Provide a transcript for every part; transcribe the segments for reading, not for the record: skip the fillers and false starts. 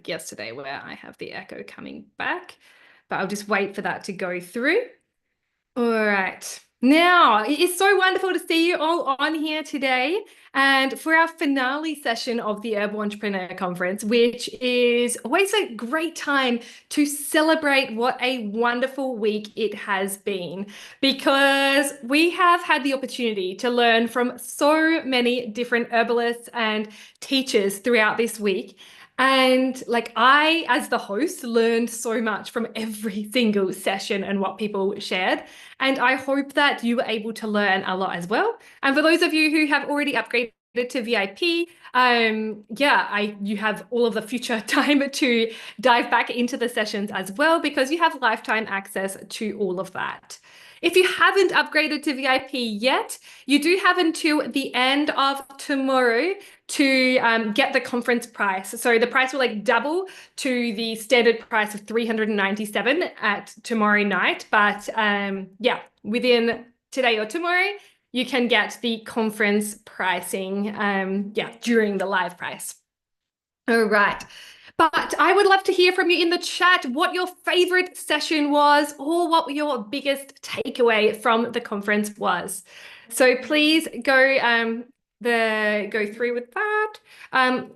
like yesterday where I have the echo coming back, but I'll just wait for that to go through. All right. Now, it is so wonderful to see you all on here today and for our finale session of the Herbal Entrepreneur Conference, which is always a great time to celebrate what a wonderful week it has been, because we have had the opportunity to learn from so many different herbalists and teachers throughout this week. And like I, as the host, learned so much from every single session and what people shared. And I hope that you were able to learn a lot as well. And for those of you who have already upgraded to VIP, you have all of the future time to dive back into the sessions as well, because you have lifetime access to all of that. If you haven't upgraded to VIP yet, you do have until the end of tomorrow to get the conference price. So the price will like double to the standard price of $397 at tomorrow night. But within today or tomorrow, you can get the conference pricing during the live price. All right. But I would love to hear from you in the chat what your favorite session was, or what your biggest takeaway from the conference was. So please go through with that. I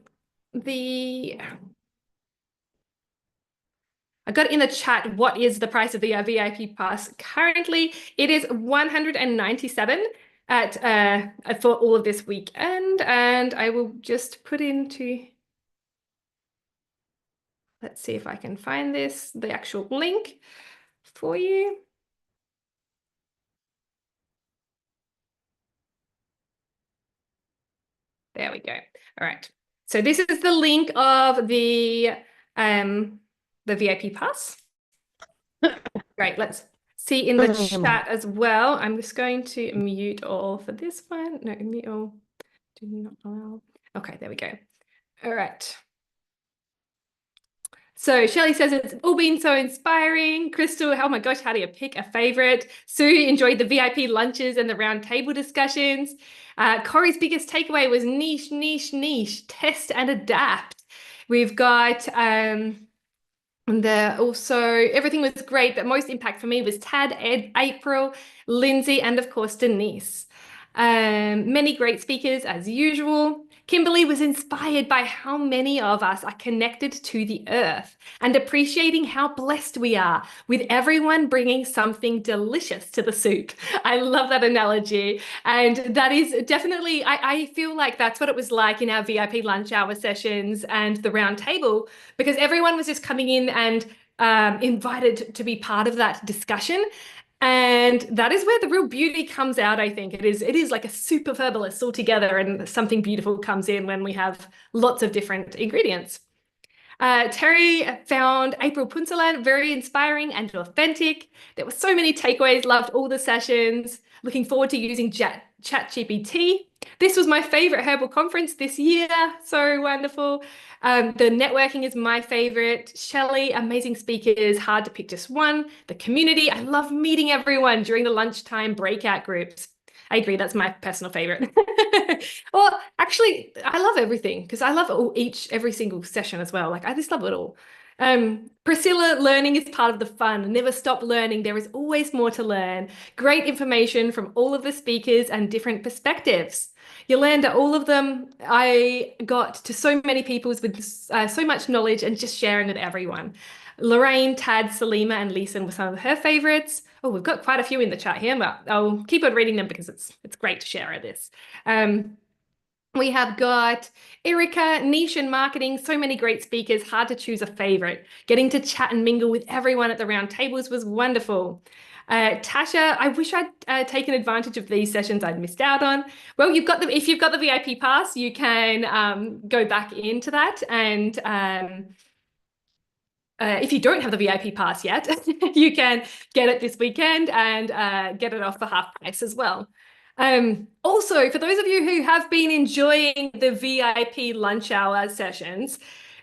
got in the chat, what is the price of the VIP pass? Currently, it is $197 for all of this weekend, and I will just put into. Let's see if I can find the actual link for you. There we go. All right. So this is the link of the VIP pass. Great. Let's see in the chat as well. I'm just going to mute all for this one. No, mute all. Do not allow. Okay, there we go. All right. So Shelley says it's all been so inspiring. Crystal, oh my gosh, how do you pick a favorite? Sue enjoyed the VIP lunches and the round table discussions. Corey's biggest takeaway was niche, niche, niche, test and adapt. We've got also everything was great, but most impact for me was Tad, Ed, April, Lindsay, and of course Denise. Many great speakers as usual. Kimberly was inspired by how many of us are connected to the earth and appreciating how blessed we are with everyone bringing something delicious to the soup. I love that analogy. And that is definitely, I feel like that's what it was like in our VIP lunch hour sessions and the round table, because everyone was just coming in and invited to be part of that discussion. And that is where the real beauty comes out, I think. It is like a soup of herbalists all together, and something beautiful comes in when we have lots of different ingredients. Terry found April Punsalan very inspiring and authentic. There were so many takeaways, loved all the sessions. Looking forward to using ChatGPT. This was my favorite herbal conference this year. So wonderful. The networking is my favorite. Shelley, amazing speakers, hard to pick just one. The community, I love meeting everyone during the lunchtime breakout groups. I agree, that's my personal favorite. Well, actually, I love everything because I love every single session as well. Like I just love it all. Priscilla, learning is part of the fun. Never stop learning. There is always more to learn. Great information from all of the speakers and different perspectives. Yolanda, all of them, I got to so many people with so much knowledge and just sharing with everyone. Lorraine, Tad, Salima, and Lisa were some of her favorites. Oh, we've got quite a few in the chat here, but I'll keep on reading them because it's great to share this. We have got Erica, niche and marketing, so many great speakers, hard to choose a favorite. Getting to chat and mingle with everyone at the round tables was wonderful. Tasha, I wish I'd taken advantage of these sessions I'd missed out on. Well, if you've got the VIP pass, you can go back into that, and if you don't have the VIP pass yet, you can get it this weekend and get it off for half price as well. Also, for those of you who have been enjoying the VIP lunch hour sessions,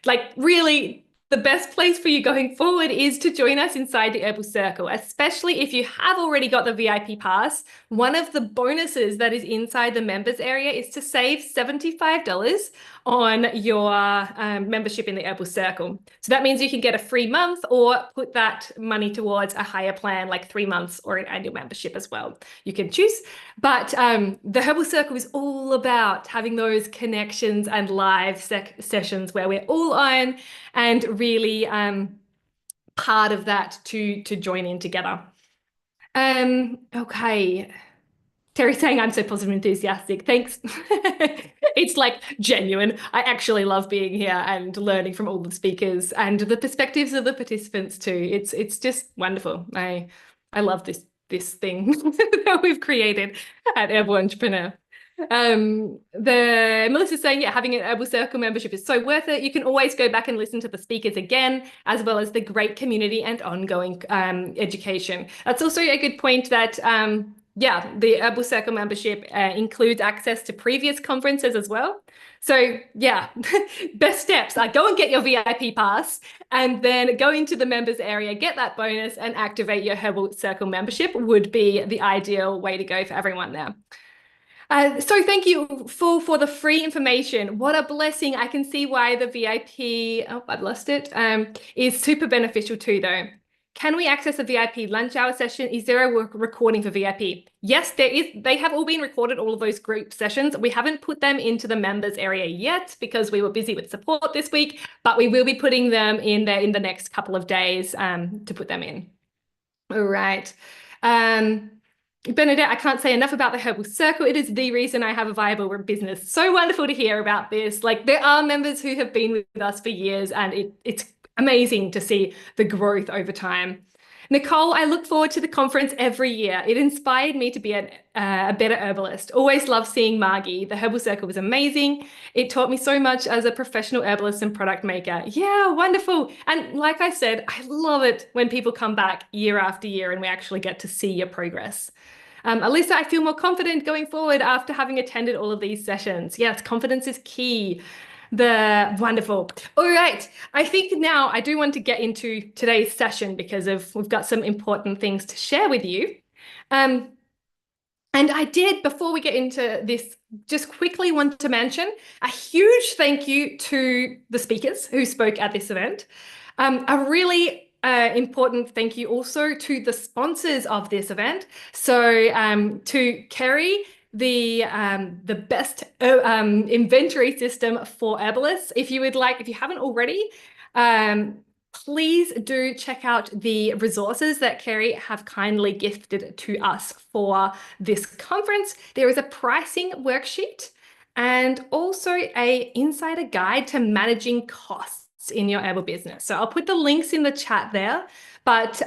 like really the best place for you going forward is to join us inside the Herbal Circle, especially if you have already got the VIP pass. One of the bonuses that is inside the members area is to save $75 on your membership in the Herbal Circle. So that means you can get a free month or put that money towards a higher plan, like 3 months or an annual membership as well. You can choose. But the Herbal Circle is all about having those connections and live sessions where we're all on and really part of that to join in together. Okay. Terry's saying I'm so positive and enthusiastic. Thanks. It's like genuine. I actually love being here and learning from all the speakers and the perspectives of the participants too. It's just wonderful. I love this thing that we've created at Herbal Entrepreneur. The Melissa's saying, yeah, having an Herbal Circle membership is so worth it. You can always go back and listen to the speakers again, as well as the great community and ongoing education. That's also a good point that yeah, the Herbal Circle membership includes access to previous conferences as well. So yeah, best steps are go and get your VIP pass and then go into the members area, get that bonus and activate your Herbal Circle membership would be the ideal way to go for everyone there. So thank you for the free information. What a blessing. I can see why the VIP, oh, I've lost it, is super beneficial too though. Can we access a VIP lunch hour session? Is there a recording for VIP? Yes, there is. They have all been recorded, all of those group sessions. We haven't put them into the members area yet because we were busy with support this week, but we will be putting them in there in the next couple of days to put them in. All right. Bernadette, I can't say enough about the Herbal Circle. It is the reason I have a viable business. So wonderful to hear about this. Like there are members who have been with us for years and it's amazing to see the growth over time. Nicole, I look forward to the conference every year. It inspired me to be a better herbalist. Always love seeing Margie. The Herbal Circle was amazing. It taught me so much as a professional herbalist and product maker. Yeah, wonderful. And like I said, I love it when people come back year after year and we actually get to see your progress. Alyssa, I feel more confident going forward after having attended all of these sessions. Yes, confidence is key. Wonderful. All right. I think now I do want to get into today's session because we've got some important things to share with you. And I did, before we get into this, just quickly want to mention a huge thank you to the speakers who spoke at this event. A really important thank you also to the sponsors of this event. So to Kerry, the best inventory system for herbalists. If you haven't already, please do check out the resources that Kerry have kindly gifted to us for this conference. There is a pricing worksheet and also an insider guide to managing costs in your herbal business. So I'll put the links in the chat there, but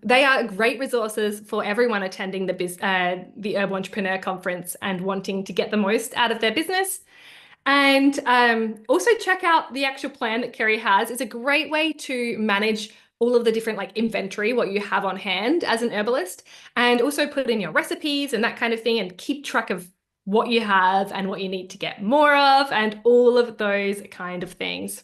they are great resources for everyone attending the Herbal Entrepreneur Conference and wanting to get the most out of their business. And also check out the actual plan that Kerry has. It's a great way to manage all of the different like inventory, what you have on hand as an herbalist, and also put in your recipes and that kind of thing and keep track of what you have and what you need to get more of and all of those kind of things.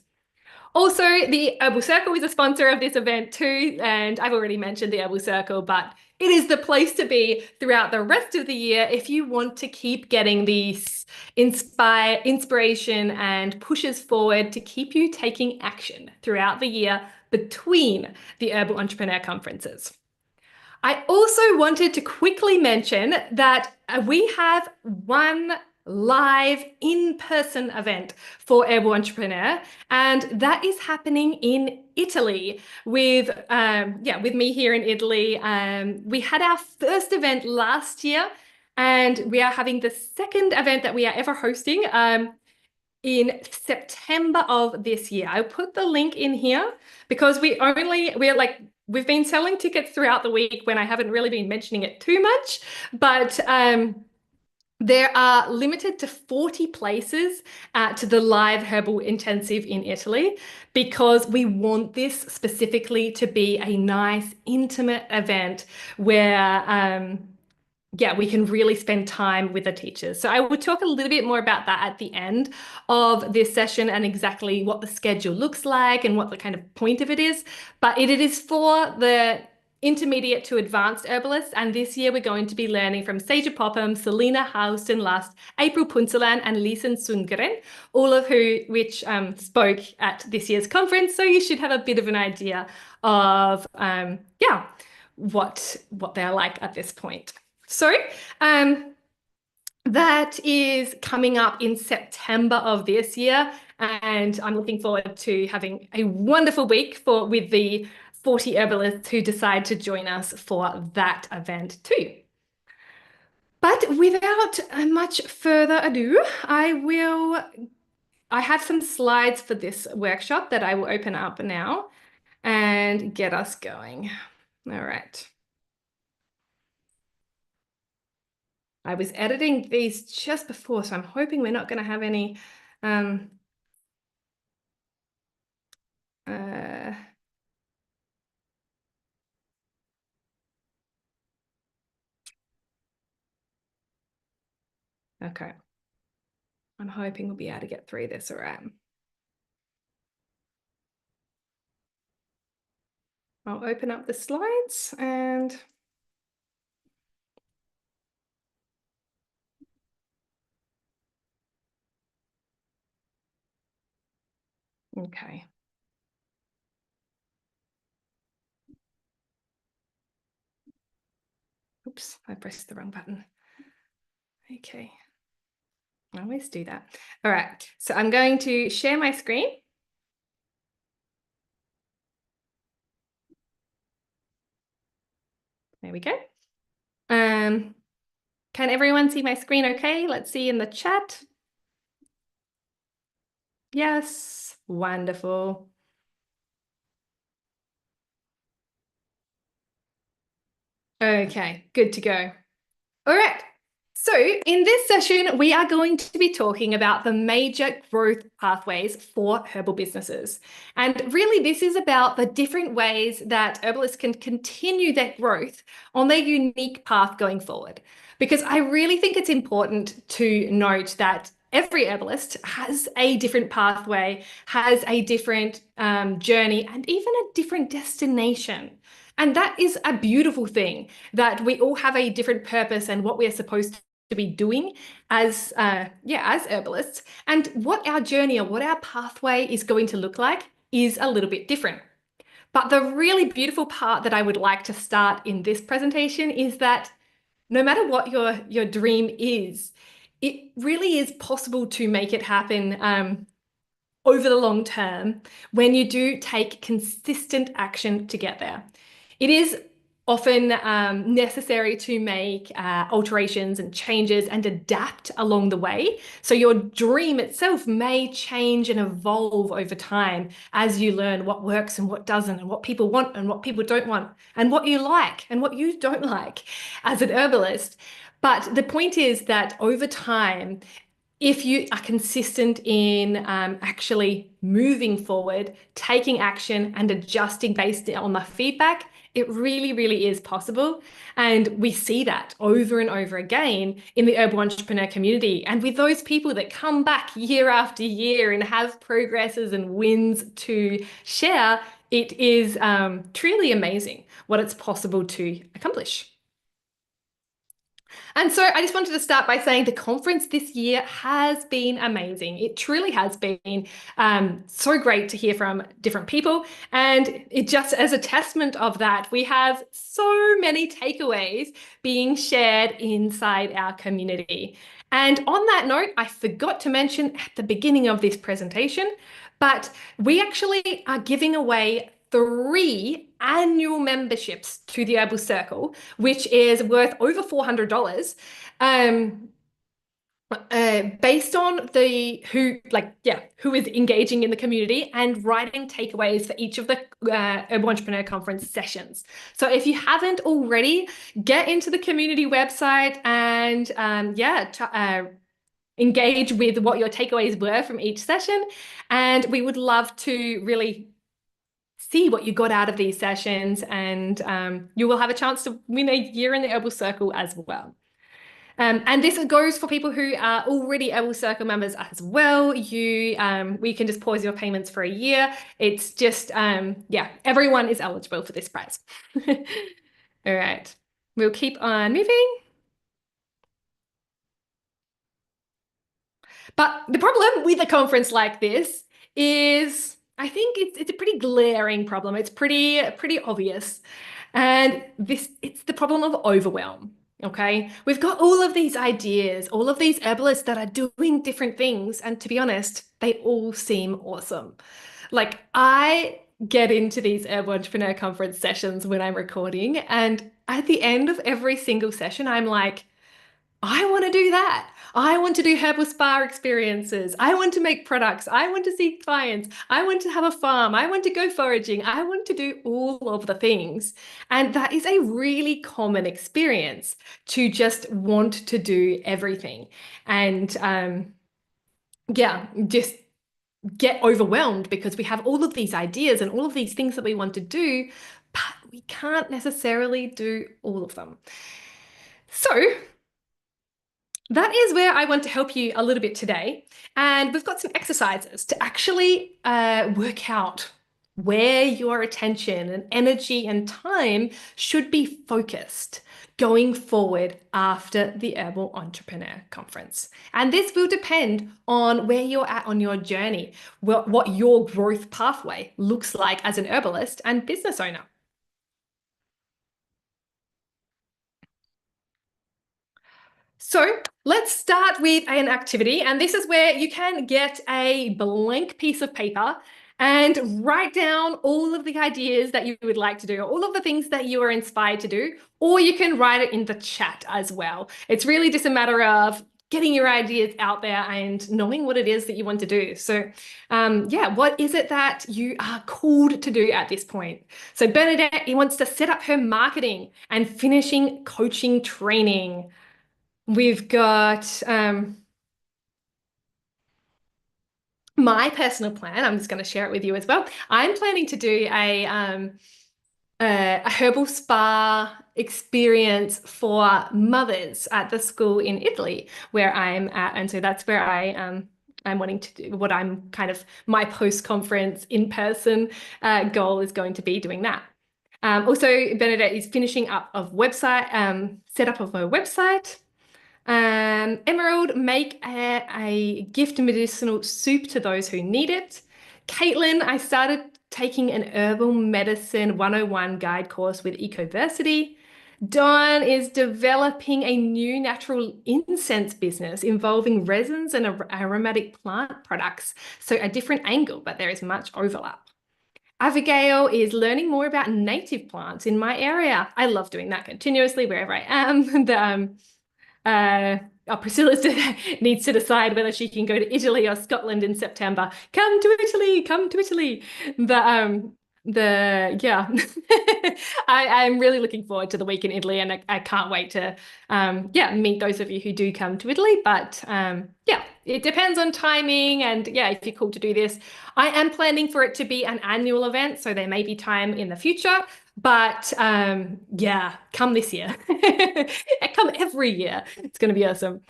Also, the Herbal Circle is a sponsor of this event too, and I've already mentioned the Herbal Circle, but it is the place to be throughout the rest of the year if you want to keep getting these inspiration and pushes forward to keep you taking action throughout the year between the Herbal Entrepreneur Conferences. I also wanted to quickly mention that we have one live in-person event for Herbal Entrepreneur, and that is happening in Italy with me here in Italy. We had our first event last year, and we are having the second event that we are ever hosting in September of this year. I'll put the link in here because we've been selling tickets throughout the week when I haven't really been mentioning it too much, but there are limited to 40 places at the live herbal intensive in Italy because we want this specifically to be a nice, intimate event where we can really spend time with the teachers. So I will talk a little bit more about that at the end of this session and exactly what the schedule looks like and what the kind of point of it is. But it is for the intermediate to advanced herbalists. And this year we're going to be learning from Seija Popham, Selena Houston Last, April Punsalan, and Lisen Sundgren, all of which spoke at this year's conference. So you should have a bit of an idea of, what they're like at this point. So, that is coming up in September of this year, and I'm looking forward to having a wonderful week with the 40 herbalists who decide to join us for that event too. But without much further ado, I have some slides for this workshop that I will open up now and get us going. All right. I was editing these just before, so I'm hoping we're not going to have any okay. I'm hoping we'll be able to get through this all right. I'll open up the slides and okay. Oops, I pressed the wrong button. Okay. I always do that. All right, so I'm going to share my screen. There we go. Can everyone see my screen okay? Let's see in the chat. Yes, wonderful. Okay, good to go. All right. So in this session, we are going to be talking about the major growth pathways for herbal businesses. And really, this is about the different ways that herbalists can continue their growth on their unique path going forward. Because I really think it's important to note that every herbalist has a different pathway, has a different journey, and even a different destination. And that is a beautiful thing, that we all have a different purpose and what we are supposed to be doing as herbalists, and what our journey or what our pathway is going to look like is a little bit different. But the really beautiful part that I would like to start in this presentation is that no matter what your dream is, it really is possible to make it happen over the long term when you do take consistent action to get there. It is often necessary to make alterations and changes and adapt along the way. So your dream itself may change and evolve over time as you learn what works and what doesn't, and what people want and what people don't want, and what you like and what you don't like as an herbalist. But the point is that over time, if you are consistent in actually moving forward, taking action and adjusting based on the feedback, it really, really is possible. And we see that over and over again in the herbal entrepreneur community. And with those people that come back year after year and have progresses and wins to share, it is truly amazing what it's possible to accomplish. And so I just wanted to start by saying the conference this year has been amazing. It truly has been so great to hear from different people. And it just as a testament of that, we have so many takeaways being shared inside our community. And on that note, I forgot to mention at the beginning of this presentation, but we actually are giving away 3 annual memberships to the Herbal Circle, which is worth over $400, based on who is engaging in the community and writing takeaways for each of the Herbal Entrepreneur Conference sessions. So if you haven't already, get into the community website and engage with what your takeaways were from each session. And we would love to really see what you got out of these sessions, and you will have a chance to win a year in the Herbal Circle as well. And this goes for people who are already Herbal Circle members as well. We can just pause your payments for a year. It's just, yeah, everyone is eligible for this prize. All right, we'll keep on moving. But the problem with a conference like this is I think it's a pretty glaring problem. It's pretty obvious. And it's the problem of overwhelm. Okay. We've got all of these ideas, all of these herbalists that are doing different things. And to be honest, they all seem awesome. Like I get into these Herbal Entrepreneur Conference sessions when I'm recording, and at the end of every single session, I'm like, I want to do that. I want to do herbal spa experiences. I want to make products. I want to see clients. I want to have a farm. I want to go foraging. I want to do all of the things. And that is a really common experience to just want to do everything. And yeah, just get overwhelmed because we have all of these ideas and all of these things that we want to do, but we can't necessarily do all of them. So that is where I want to help you a little bit today. And we've got some exercises to actually work out where your attention and energy and time should be focused going forward after the Herbal Entrepreneur Conference. And this will depend on where you're at on your journey, what your growth pathway looks like as an herbalist and business owner. So let's start with an activity, and this is where you can get a blank piece of paper and write down all of the ideas that you would like to do, all of the things that you are inspired to do, or you can write it in the chat as well. It's really just a matter of getting your ideas out there and knowing what it is that you want to do. So yeah, what is it that you are called to do at this point? So Bernadette wants to set up her marketing and finishing coaching training. We've got my personal plan. I'm just going to share it with you as well. I'm planning to do a herbal spa experience for mothers at the school in Italy where I'm at, and so that's where I'm wanting to do what I'm kind of my post-conference in-person goal is going to be doing that. Also, Bernadette is finishing up of website setup of a website. Emerald, make a gift medicinal soup to those who need it. Caitlin, I started taking an herbal medicine 101 guide course with Ecoversity. Dawn is developing a new natural incense business involving resins and aromatic plant products. So a different angle, but there is much overlap. Abigail is learning more about native plants in my area. I love doing that continuously wherever I am. Priscilla needs to decide whether she can go to Italy or Scotland in September. Come to Italy, come to Italy. Yeah, I'm really looking forward to the week in Italy, and I can't wait to yeah, meet those of you who do come to Italy. But yeah, it depends on timing, and yeah, if you're called to do this, I am planning for it to be an annual event, so there may be time in the future. But yeah, come this year. Come every year. It's going to be awesome.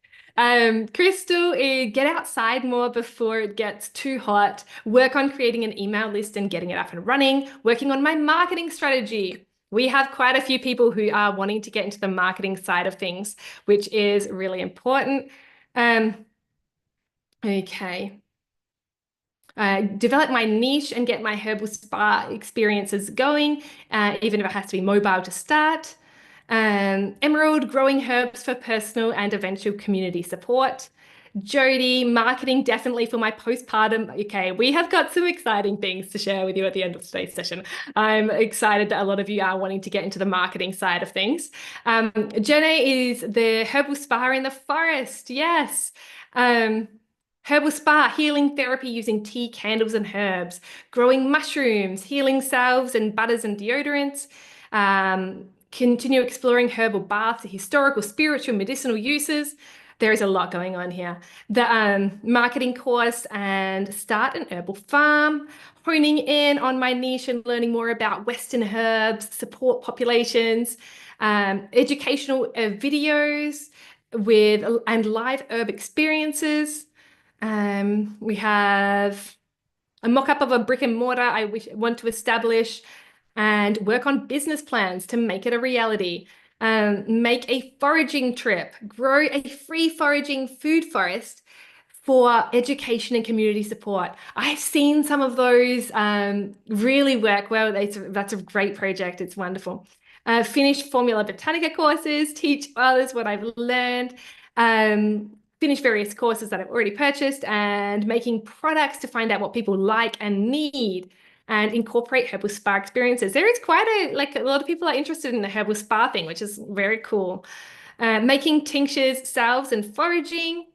Crystal, get outside more before it gets too hot. Work on creating an email list and getting it up and running. Working on my marketing strategy. We have quite a few people who are wanting to get into the marketing side of things, which is really important. Okay. Develop my niche and get my herbal spa experiences going, even if it has to be mobile to start. Emerald, growing herbs for personal and eventual community support. Jody, marketing definitely for my postpartum. Okay, we have got some exciting things to share with you at the end of today's session. I'm excited that a lot of you are wanting to get into the marketing side of things. Jenny is the herbal spa in the forest. Yes. Herbal spa, healing therapy using tea, candles, and herbs. Growing mushrooms, healing salves and butters and deodorants. Continue exploring herbal baths, historical, spiritual, medicinal uses. There is a lot going on here. The marketing course and start an herbal farm. Honing in on my niche and learning more about Western herbs, support populations. Educational videos. with and live herb experiences. We have a mock-up of a brick and mortar want to establish and work on business plans to make it a reality. Make a foraging trip, grow a free foraging food forest for education and community support. I've seen some of those really work well. That's a great project. It's wonderful. Finish Formula Botanica courses, teach others what I've learned. Finish various courses that I've already purchased, and making products to find out what people like and need, and incorporate herbal spa experiences. There is quite a lot of people are interested in the herbal spa thing, which is very cool. Making tinctures, salves, and foraging.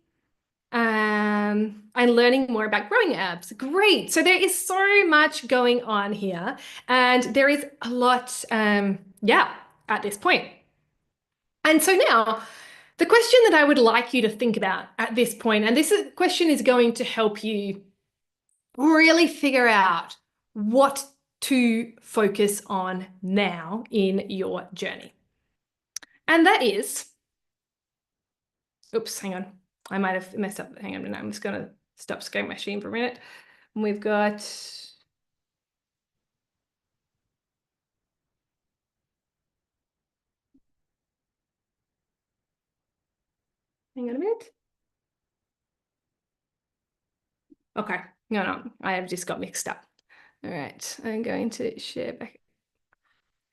And learning more about growing herbs. Great. So there is so much going on here, and there is a lot, at this point. And so now, the question that I would like you to think about at this point, and question is going to help you really figure out what to focus on now in your journey. And that is, oops, hang on. I might have messed up. Hang on a minute. I'm just going to stop sharing my screen for a minute. And we've got, hang on a minute. Okay, no, I have just got mixed up. All right, I'm going to share back.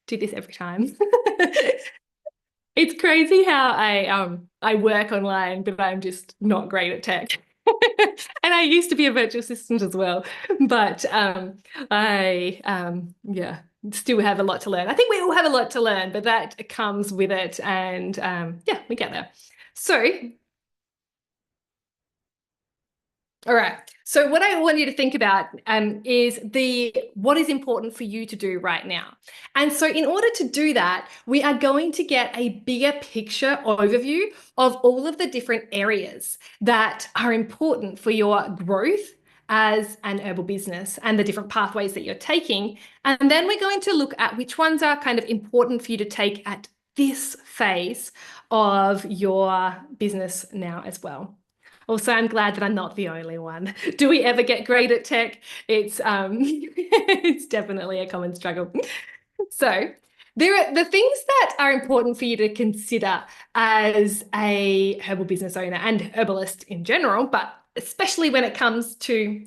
Do this every time. It's crazy how I work online, but I'm just not great at tech. And I used to be a virtual assistant as well, but I still have a lot to learn. I think we all have a lot to learn, but that comes with it, and we get there. So, all right. So what I want you to think about is what is important for you to do right now. And so in order to do that, we are going to get a bigger picture overview of all of the different areas that are important for your growth as an herbal business and the different pathways that you're taking. And then we're going to look at which ones are kind of important for you to take at this phase of your business now as well. Also, I'm glad that I'm not the only one. Do we ever get great at tech? It's it's definitely a common struggle. So there are the things that are important for you to consider as a herbal business owner and herbalist in general, but especially when it comes to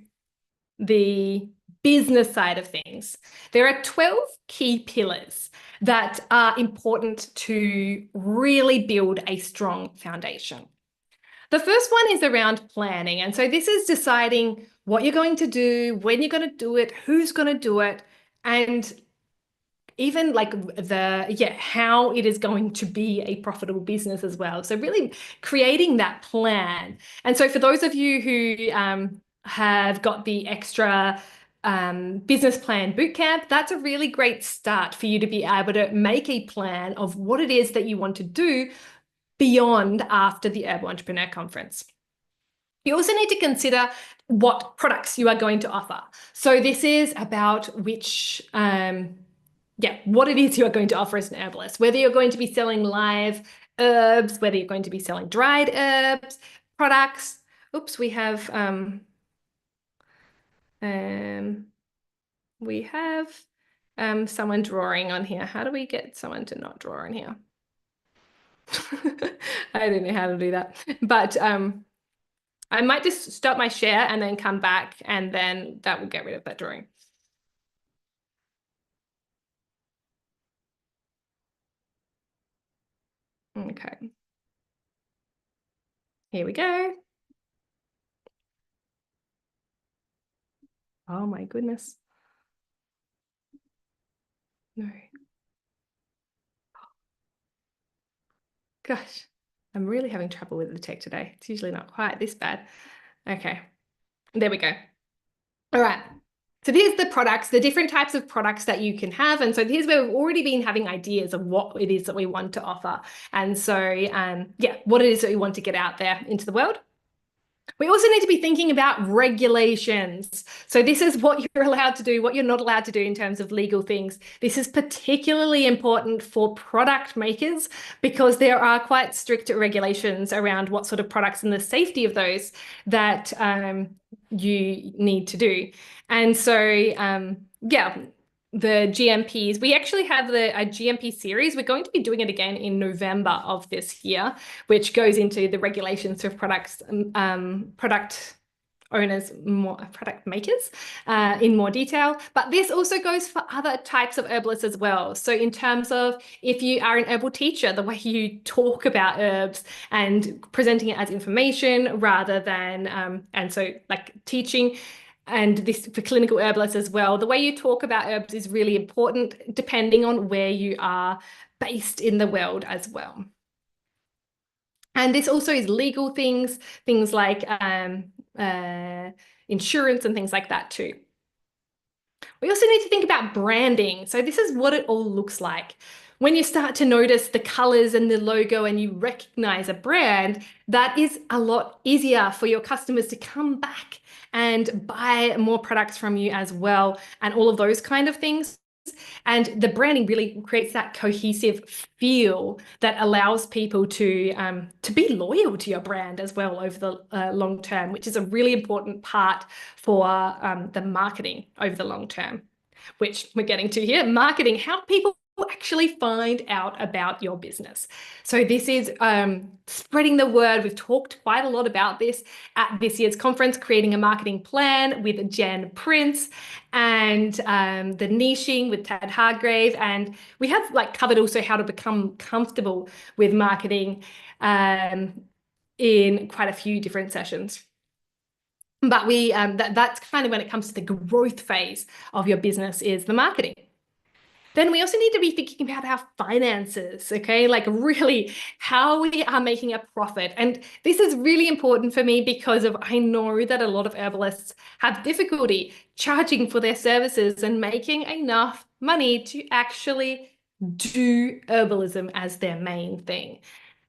the business side of things. There are 12 key pillars that are important to really build a strong foundation. The first one is around planning. And so this is deciding what you're going to do, when you're going to do it, who's going to do it, and even like how it is going to be a profitable business as well. So really creating that plan. And so for those of you who have got the extra business plan bootcamp, that's a really great start for you to be able to make a plan of what it is that you want to do beyond after the Herbal Entrepreneur Conference. You also need to consider what products you are going to offer. So this is about what it is you are going to offer as an herbalist, whether you're going to be selling live herbs, whether you're going to be selling dried herbs, products. Oops, we have someone drawing on here. How do we get someone to not draw on here? I don't know how to do that, but I might just stop my share and then come back, and then that will get rid of that drawing. Okay. Here we go. Oh my goodness. No. Gosh, I'm really having trouble with the tech today. It's usually not quite this bad. Okay, there we go. All right. So here's the products, the different types of products that you can have. And so here's where we've already been having ideas of what it is that we want to offer. And so, what it is that we want to get out there into the world. We also need to be thinking about regulations. So this is what you're allowed to do, what you're not allowed to do in terms of legal things. This is particularly important for product makers because there are quite strict regulations around what sort of products and the safety of those that you need to do. And so, yeah, the GMPs, we actually have a GMP series. We're going to be doing it again in November of this year, which goes into the regulations of products, product owners, more product makers in more detail. But this also goes for other types of herbalists as well. So in terms of if you are an herbal teacher, the way you talk about herbs and presenting it as information rather than, and so like teaching, and this for clinical herbalists as well. The way you talk about herbs is really important depending on where you are based in the world as well. And this also is legal things like insurance and things like that too. We also need to think about branding. So this is what it all looks like. When you start to notice the colors and the logo and you recognize a brand, that is a lot easier for your customers to come back and buy more products from you as well, and all of those kind of things. And the branding really creates that cohesive feel that allows people to be loyal to your brand as well over the long term, which is a really important part for the marketing over the long term, which we're getting to here. Marketing, how people actually find out about your business. So this is spreading the word. We've talked quite a lot about this at this year's conference, creating a marketing plan with Jen Prince, and the niching with Tad Hargrave. And we have like covered also how to become comfortable with marketing in quite a few different sessions. But that's kind of when it comes to the growth phase of your business is the marketing. Then we also need to be thinking about our finances, okay? Like really how we are making a profit. And this is really important for me because I know that a lot of herbalists have difficulty charging for their services and making enough money to actually do herbalism as their main thing.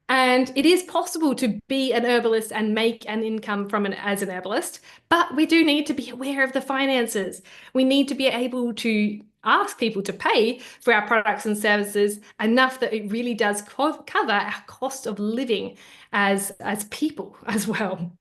And it is possible to be an herbalist and make an income from as an herbalist, but we do need to be aware of the finances. We need to be able to ask people to pay for our products and services enough that it really does cover our cost of living as people as well.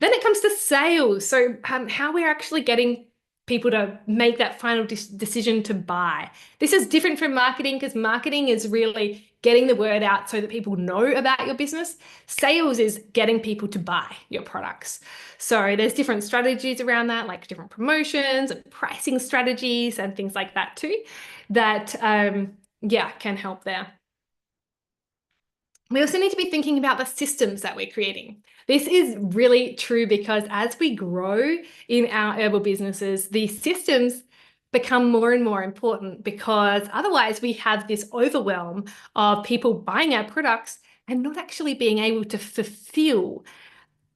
Then it comes to sales. So how we're actually getting people to make that final decision to buy. This is different from marketing because marketing is really getting the word out so that people know about your business. Sales is getting people to buy your products. So there's different strategies around that, like different promotions and pricing strategies and things like that too, that yeah, can help there. We also need to be thinking about the systems that we're creating. This is really true because as we grow in our herbal businesses, the systems become more and more important because otherwise we have this overwhelm of people buying our products and not actually being able to fulfill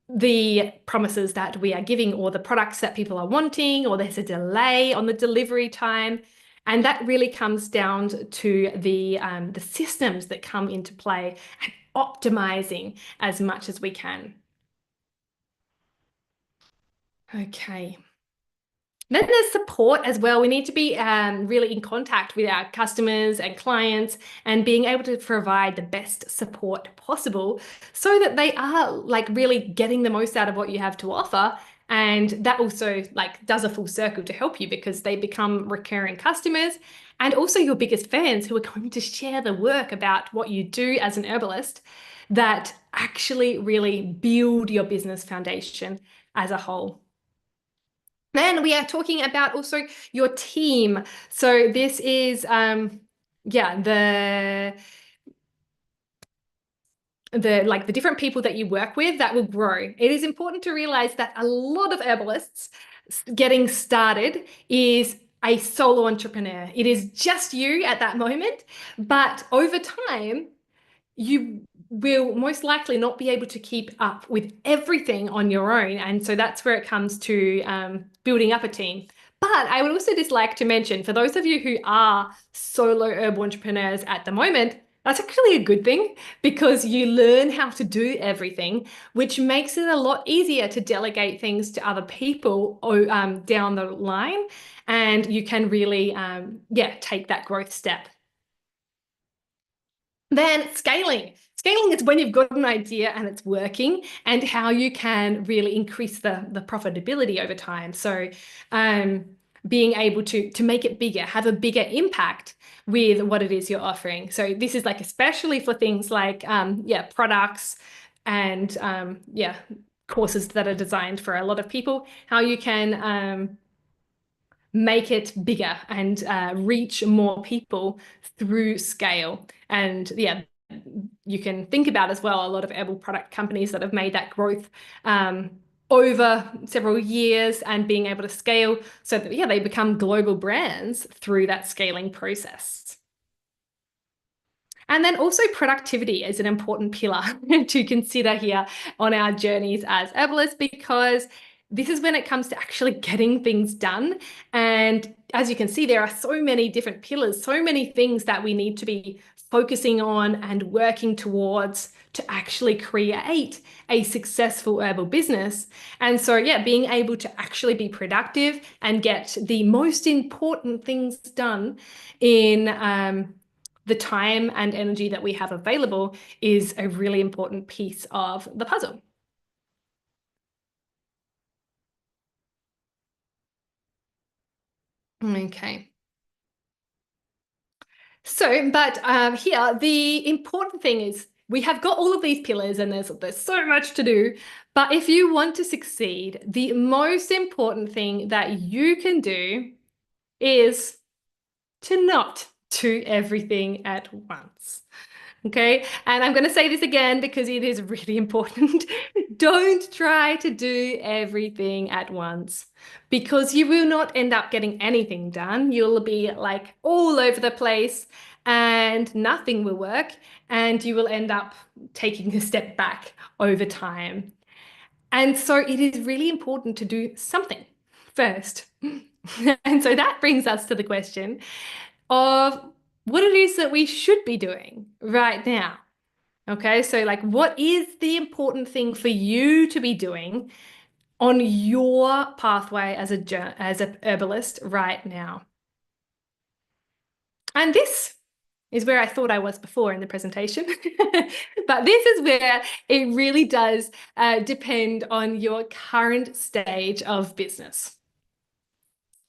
the promises that we are giving or the products that people are wanting, or there's a delay on the delivery time. And that really comes down to the systems that come into play and optimizing as much as we can. Okay. Then there's support as well. We need to be really in contact with our customers and clients and being able to provide the best support possible so that they are like really getting the most out of what you have to offer. And that also like does a full circle to help you because they become recurring customers and also your biggest fans who are going to share the work about what you do as an herbalist that actually really build your business foundation as a whole. Then we are talking about also your team. So this is, yeah, the different people that you work with that will grow. It is important to realize that a lot of herbalists getting started is a solo entrepreneur. It is just you at that moment, but over time, you will most likely not be able to keep up with everything on your own. And so that's where it comes to building up a team. But I would also just like to mention, for those of you who are solo herbal entrepreneurs at the moment, That's actually a good thing because you learn how to do everything, which makes it a lot easier to delegate things to other people down the line. And you can really, yeah, take that growth step. Then scaling. Scaling is when you've got an idea and it's working and how you can really increase the profitability over time. So being able to make it bigger, have a bigger impact with what it is you're offering. So this is like especially for things like yeah, products and yeah, courses that are designed for a lot of people, how you can make it bigger and reach more people through scale. And yeah, you can think about as well a lot of herbal product companies that have made that growth over several years and being able to scale so that yeah, they become global brands through that scaling process. And then also productivity is an important pillar to consider here on our journeys as herbalists, because this is when it comes to actually getting things done. And as you can see, there are so many different pillars, so many things that we need to be focusing on and working towards to actually create a successful herbal business. And so, yeah, being able to actually be productive and get the most important things done in the time and energy that we have available is a really important piece of the puzzle. Okay. So, but here, the important thing is we have got all of these pillars and there's so much to do. But if you want to succeed, the most important thing that you can do is to not do everything at once. Okay, and I'm going to say this again because it is really important. Don't try to do everything at once because you will not end up getting anything done. You'll be like all over the place and nothing will work, and you will end up taking a step back over time. And so it is really important to do something first. And so that brings us to the question of what it is that we should be doing right now. Okay, so like what is the important thing for you to be doing on your pathway as a herbalist right now? And this is where I thought I was before in the presentation. But this is where it really does depend on your current stage of business.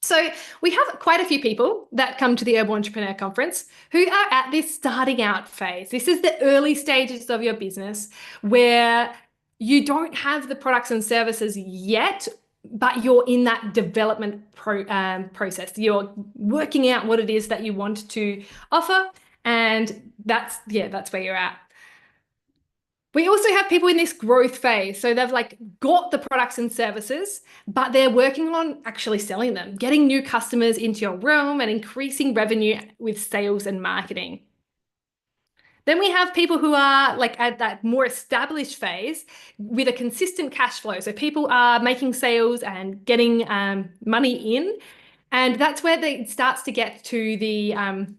So we have quite a few people that come to the Herbal Entrepreneur Conference who are at this starting out phase. This is the early stages of your business where you don't have the products and services yet, but you're in that development process. You're working out what it is that you want to offer, and that's where you're at. We also have people in this growth phase. So they've like got the products and services, but they're working on actually selling them, getting new customers into your realm and increasing revenue with sales and marketing. Then we have people who are like at that more established phase with a consistent cash flow. So people are making sales and getting money in. And that's where it starts to get to the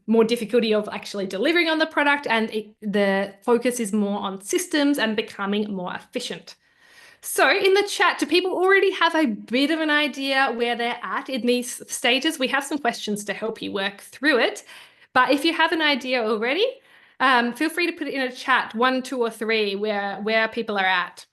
more difficulty of actually delivering on the product, and the focus is more on systems and becoming more efficient. So in the chat, do people already have a bit of an idea where they're at in these stages? We have some questions to help you work through it. But if you have an idea already, feel free to put it in a chat, 1, 2, or 3, where people are at.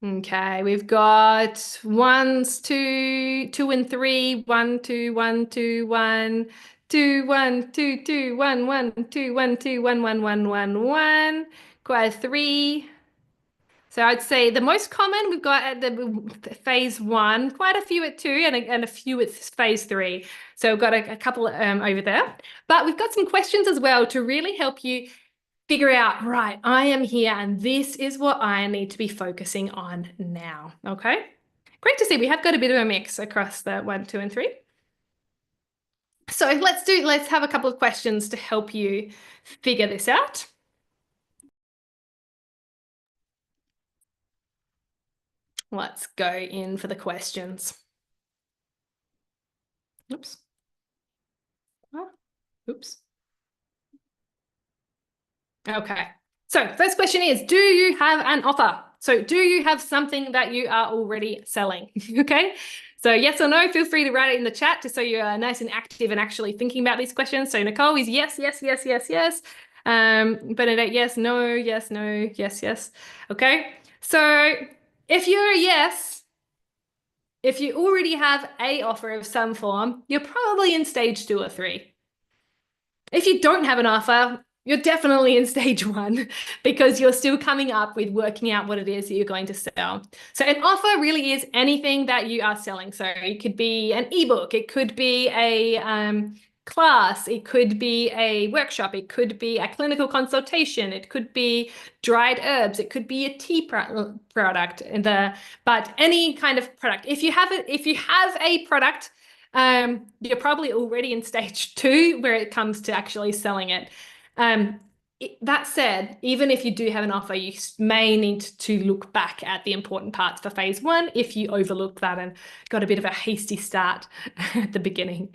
Okay, we've got ones, two and three, 1, 2, 1, 2, 1, 2, 1, 2, 2, 1, 1, 2, 1, 2, 1, 1, 1, 1, 1. Quite a 3. So I'd say the most common we've got at the phase 1, quite a few at 2, and a few at phase 3. So we've got a couple over there. But we've got some questions as well to really help you figure out, right, I am here and this is what I need to be focusing on now. Okay. Great to see. We have got a bit of a mix across the 1, 2, and 3. So let's have a couple of questions to help you figure this out. Let's go in for the questions. Oops. Oh, oops. Okay. So first question is, do you have an offer? So do you have something that you are already selling? Okay. So yes or no, feel free to write it in the chat just so you are nice and active and actually thinking about these questions. So Nicole is yes, yes, yes, yes, yes. Bernadette, yes, no, yes, no, yes, yes. Okay. So if you're a yes, if you already have a offer of some form, you're probably in stage 2 or 3. If you don't have an offer, you're definitely in stage 1 because you're still coming up with working out what it is that you're going to sell. So an offer really is anything that you are selling. So it could be an ebook, it could be a class, it could be a workshop, it could be a clinical consultation, it could be dried herbs, it could be a tea product, but any kind of product. If you have a product, you're probably already in stage 2 where it comes to actually selling it. That said, even if you do have an offer, you may need to look back at the important parts for phase 1 if you overlooked that and got a bit of a hasty start at the beginning.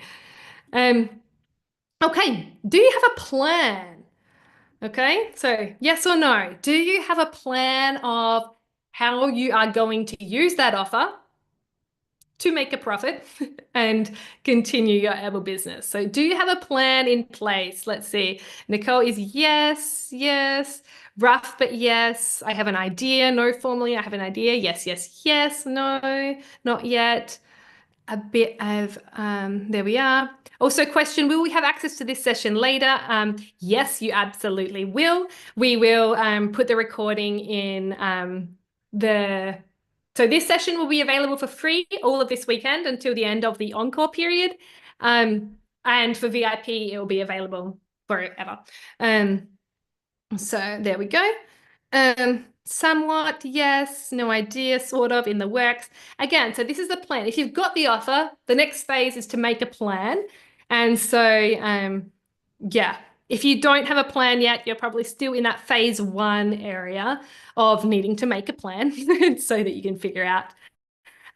Okay, do you have a plan? Okay, so yes or no, do you have a plan of how you are going to use that offer to make a profit and continue your herbal business? So do you have a plan in place? Let's see. Nicole is yes, yes. Rough, but yes. I have an idea. No, formally, I have an idea. Yes, yes, yes. No, not yet. A bit of, there we are. Also, question, will we have access to this session later? Yes, you absolutely will. We will put the recording in so this session will be available for free all of this weekend until the end of the encore period. And for VIP, it will be available forever. So there we go. Somewhat, yes, no idea, sort of, in the works. Again, so this is the plan. If you've got the offer, the next phase is to make a plan. And so, yeah, if you don't have a plan yet, you're probably still in that phase 1 area of needing to make a plan so that you can figure out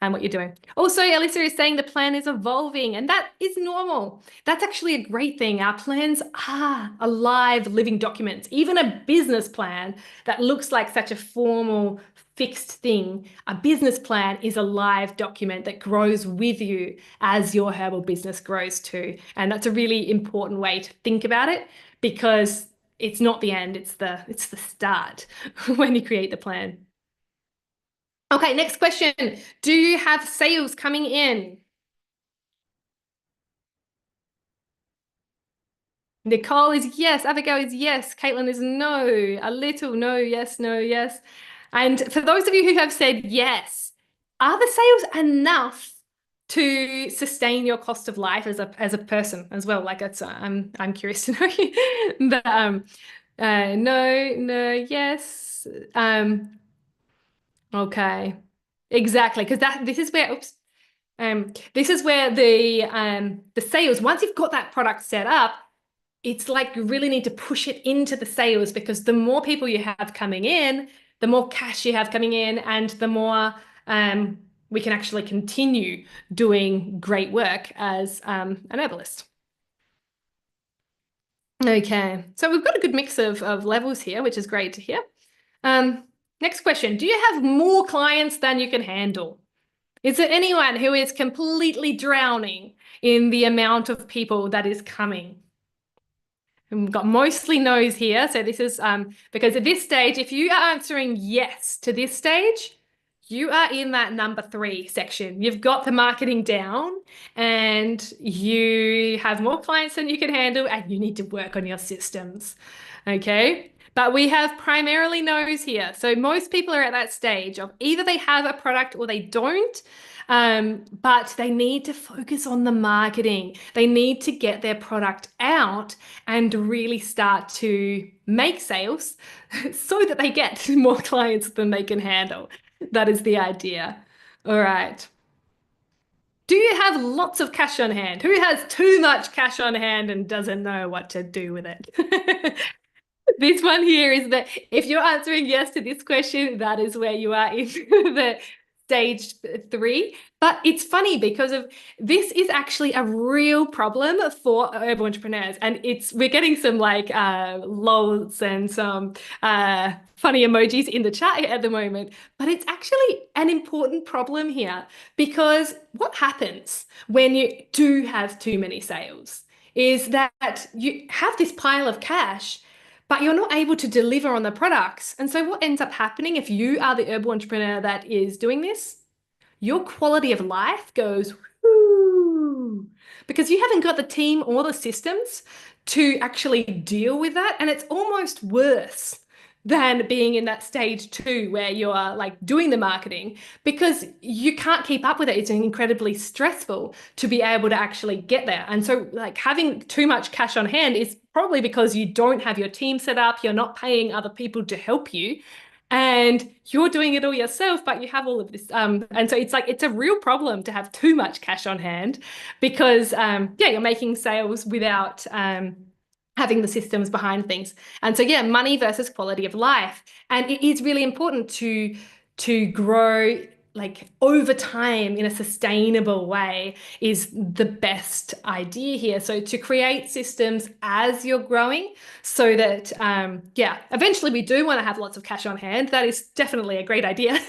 what you're doing. Also, Alyssa is saying the plan is evolving, and that is normal. That's actually a great thing. Our plans are alive, living documents. Even a business plan that looks like such a formal, fixed thing, a business plan is a live document that grows with you as your herbal business grows too. And that's a really important way to think about it because it's not the end, it's the start when you create the plan. Okay, next question. Do you have sales coming in? Nicole is yes. Abigail is yes. Caitlin is no. A little no, yes, no, yes. And for those of you who have said yes, are the sales enough to sustain your cost of life as a person as well? Like it's I'm curious to know. But no, yes. Okay. Exactly, because this is where this is where the sales, once you've got that product set up, it's like you really need to push it into the sales because the more people you have coming in, the more cash you have coming in, and the more we can actually continue doing great work as an herbalist. Okay, so we've got a good mix of levels here, which is great to hear. Next question, do you have more clients than you can handle? Is there anyone who is completely drowning in the amount of people that is coming? And we've got mostly no's here. So this is because at this stage, if you are answering yes to this stage, you are in that number 3 section. You've got the marketing down and you have more clients than you can handle and you need to work on your systems. Okay. But we have primarily no's here. So most people are at that stage of either they have a product or they don't. But they need to focus on the marketing. They need to get their product out and really start to make sales so that they get more clients than they can handle. That is the idea. All right. Do you have lots of cash on hand? Who has too much cash on hand and doesn't know what to do with it? This one here is that if you're answering yes to this question, that is where you are in the stage three. But it's funny because of this is actually a real problem for herbal entrepreneurs. And we're getting some like lols and some funny emojis in the chat at the moment. But it's actually an important problem here because what happens when you do have too many sales is that you have this pile of cash, but you're not able to deliver on the products. And so what ends up happening if you are the herbal entrepreneur that is doing this? Your quality of life goes whoo, because you haven't got the team or the systems to actually deal with that. And it's almost worse than being in that stage two where you are like doing the marketing because you can't keep up with it. It's incredibly stressful to be able to actually get there. And so like having too much cash on hand is probably because you don't have your team set up, you're not paying other people to help you. And you're doing it all yourself, but you have all of this. And so it's like it's a real problem to have too much cash on hand because yeah, you're making sales without having the systems behind things. And so yeah, money versus quality of life. And it is really important to grow like over time in a sustainable way is the best idea here. So to create systems as you're growing so that yeah, eventually we do want to have lots of cash on hand. That is definitely a great idea.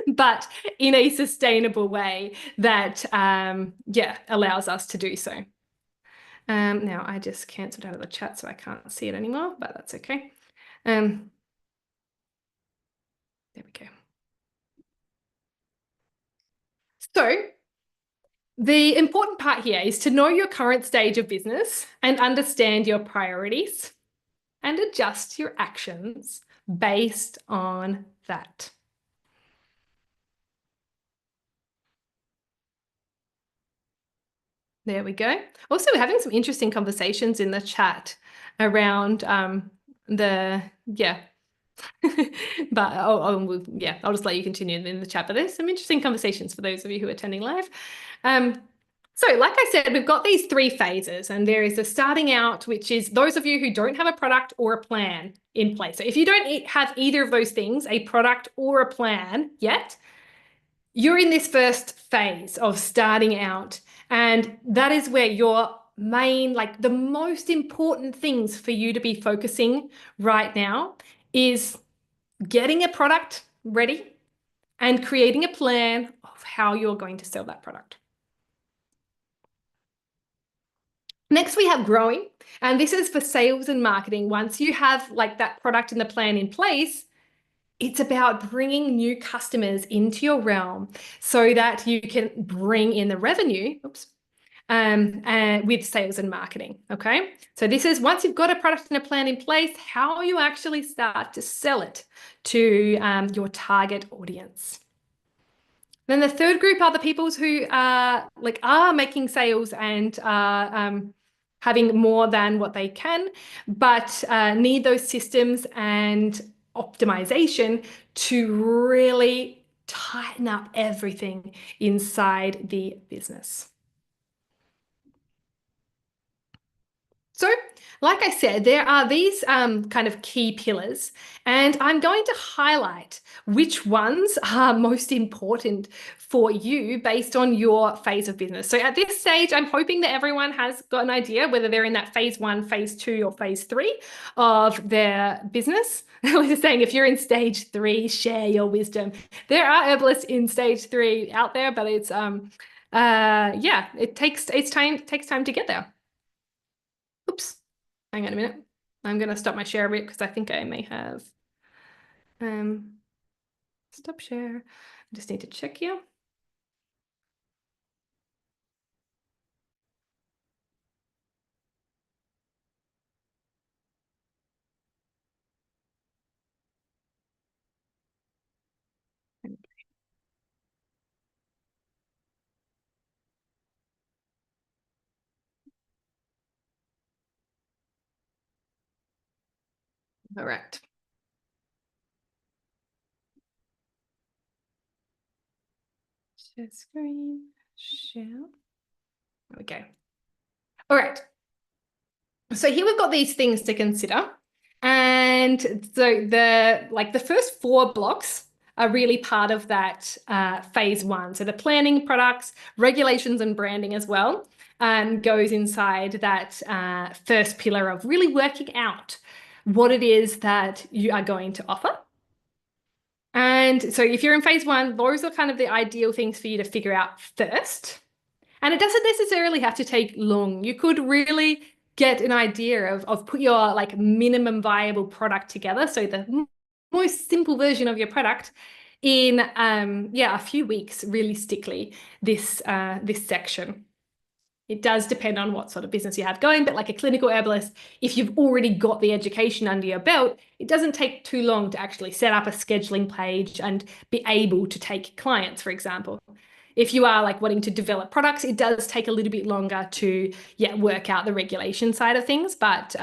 But in a sustainable way that yeah, allows us to do so. Now I just cancelled out of the chat, so I can't see it anymore, but that's okay. There we go. So the important part here is to know your current stage of business and understand your priorities and adjust your actions based on that. There we go. Also, we're having some interesting conversations in the chat around yeah. But yeah, I'll just let you continue in the chat. But there's some interesting conversations for those of you who are attending live. So like I said, we've got these three phases, and there is the starting out, which is those of you who don't have a product or a plan in place. So if you don't have either of those things, a product or a plan yet, you're in this first phase of starting out. And that is where your main, like the most important things for you to be focusing right now is getting a product ready and creating a plan of how you're going to sell that product. Next, we have growing, and this is for sales and marketing. Once you have like that product and the plan in place, it's about bringing new customers into your realm so that you can bring in the revenue, with sales and marketing, okay? So this is once you've got a product and a plan in place, how you actually start to sell it to your target audience. Then the third group are the people who are making sales and are having more than what they can, but need those systems and optimization to really tighten up everything inside the business. So, like I said, there are these kind of key pillars, and I'm going to highlight which ones are most important for you based on your phase of business. So at this stage, I'm hoping that everyone has got an idea whether they're in that phase one, phase two, or phase three of their business. I was just saying, if you're in stage three, share your wisdom. There are herbalists in stage three out there, but it's yeah, it takes time to get there. Oops, hang on a minute. I'm going to stop my share a bit because I think I may have stop share. I just need to check here. All right. Share screen, share. There we go. All right. So here we've got these things to consider. And so the first four blocks are really part of that phase one. So the planning, products, regulations, and branding as well goes inside that first pillar of really working out what it is that you are going to offer. And so if you're in phase one, those are kind of the ideal things for you to figure out first. And it doesn't necessarily have to take long. You could really get an idea of put your like minimum viable product together. So the most simple version of your product in a few weeks, realistically, this section. It does depend on what sort of business you have going, but like a clinical herbalist, if you've already got the education under your belt, it doesn't take too long to actually set up a scheduling page and be able to take clients, for example. If you are like wanting to develop products, it does take a little bit longer to work out the regulation side of things. But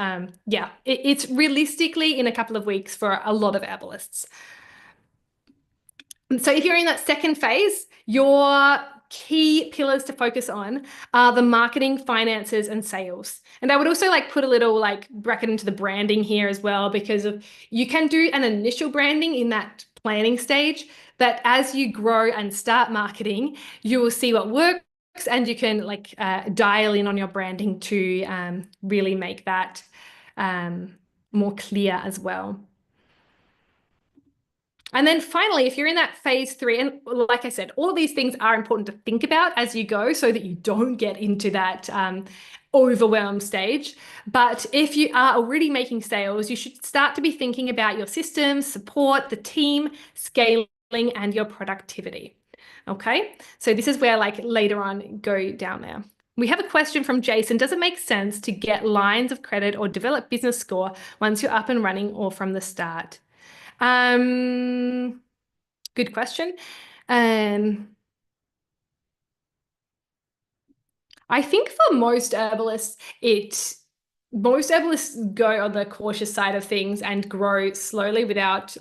it's realistically in a couple of weeks for a lot of herbalists. So if you're in that second phase, your key pillars to focus on are the marketing, finances, and sales. And I would also like put a little like bracket into the branding here as well, because you can do an initial branding in that planning stage, but as you grow and start marketing, you will see what works and you can like dial in on your branding to really make that more clear as well. And then finally, if you're in that phase three, and like I said, all of these things are important to think about as you go so that you don't get into that overwhelmed stage. But if you are already making sales, you should start to be thinking about your systems, support, the team, scaling, and your productivity. Okay, so this is where like later on go down there. We have a question from Jason. Does it make sense to get lines of credit or develop business score once you're up and running or from the start? Good question. I think for most herbalists, most herbalists go on the cautious side of things and grow slowly without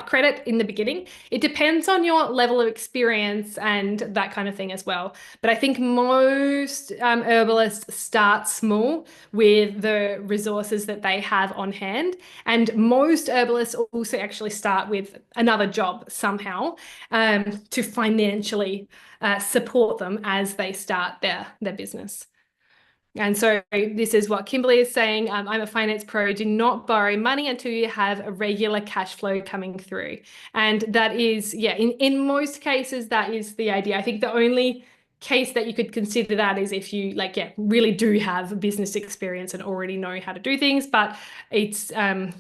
credit in the beginning. It depends on your level of experience and that kind of thing as well. But I think most herbalists start small with the resources that they have on hand. And most herbalists also actually start with another job somehow to financially support them as they start their business. And so this is what Kimberly is saying. I'm a finance pro. Do not borrow money until you have a regular cash flow coming through. And that is, in most cases, that is the idea. I think the only case that you could consider that is if you really do have business experience and already know how to do things. But it's in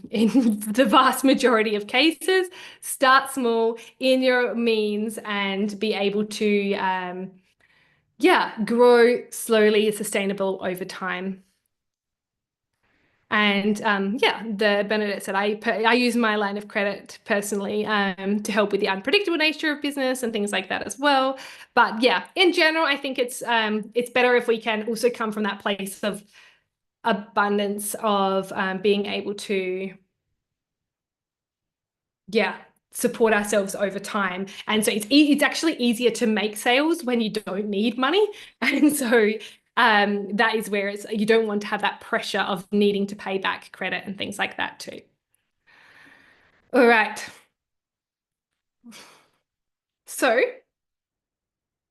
the vast majority of cases, start small in your means and be able to grow slowly, sustainable over time. And the Bernadette said, I use my line of credit personally to help with the unpredictable nature of business and things like that as well. But yeah, in general, I think it's better if we can also come from that place of abundance of being able to support ourselves over time. And so it's actually easier to make sales when you don't need money. And so that is where you don't want to have that pressure of needing to pay back credit and things like that too. All right. So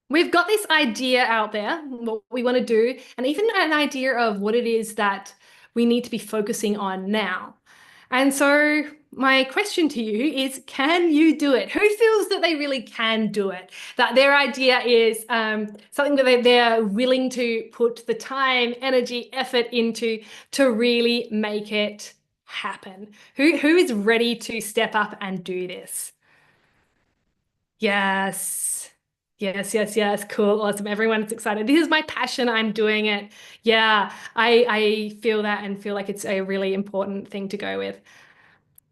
we've got this idea out there, what we want to do, and even an idea of what it is that we need to be focusing on now. And so my question to you is, can you do it? Who feels that they really can do it? That their idea is something that they're willing to put the time, energy, effort into to really make it happen? Who is ready to step up and do this? Yes. Yes. Cool. Awesome. Everyone's excited. This is my passion. I'm doing it. Yeah, I feel that and feel like it's a really important thing to go with.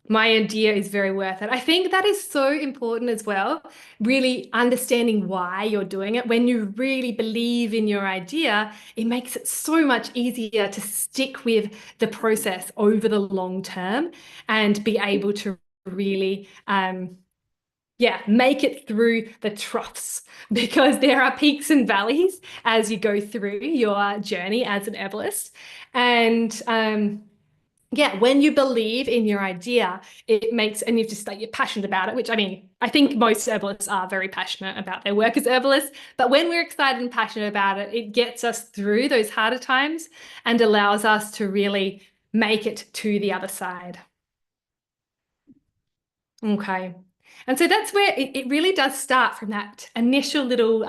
My idea is very worth it. I think that is so important as well, really understanding why you're doing it. When you really believe in your idea, it makes it so much easier to stick with the process over the long term and be able to really make it through the troughs, because there are peaks and valleys as you go through your journey as an herbalist. And yeah, when you believe in your idea, it makes, and you've just like, you're passionate about it, which I mean, I think most herbalists are very passionate about their work as herbalists. But when we're excited and passionate about it, it gets us through those harder times and allows us to really make it to the other side. Okay. And so that's where it really does start from that initial little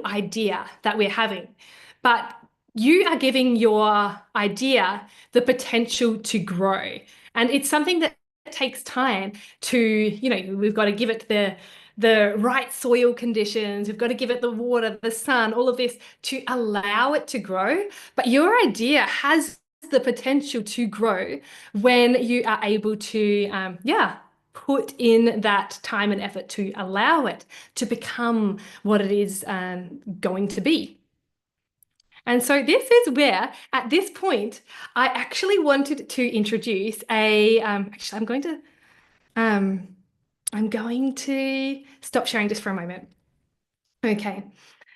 idea that we're having. But you are giving your idea the potential to grow. And it's something that takes time to, we've got to give it the right soil conditions. We've got to give it the water, the sun, all of this to allow it to grow. But your idea has the potential to grow when you are able to, put in that time and effort to allow it to become what it is going to be. And so this is where, at this point, I actually wanted to introduce actually, um, I'm going to stop sharing just for a moment. Okay.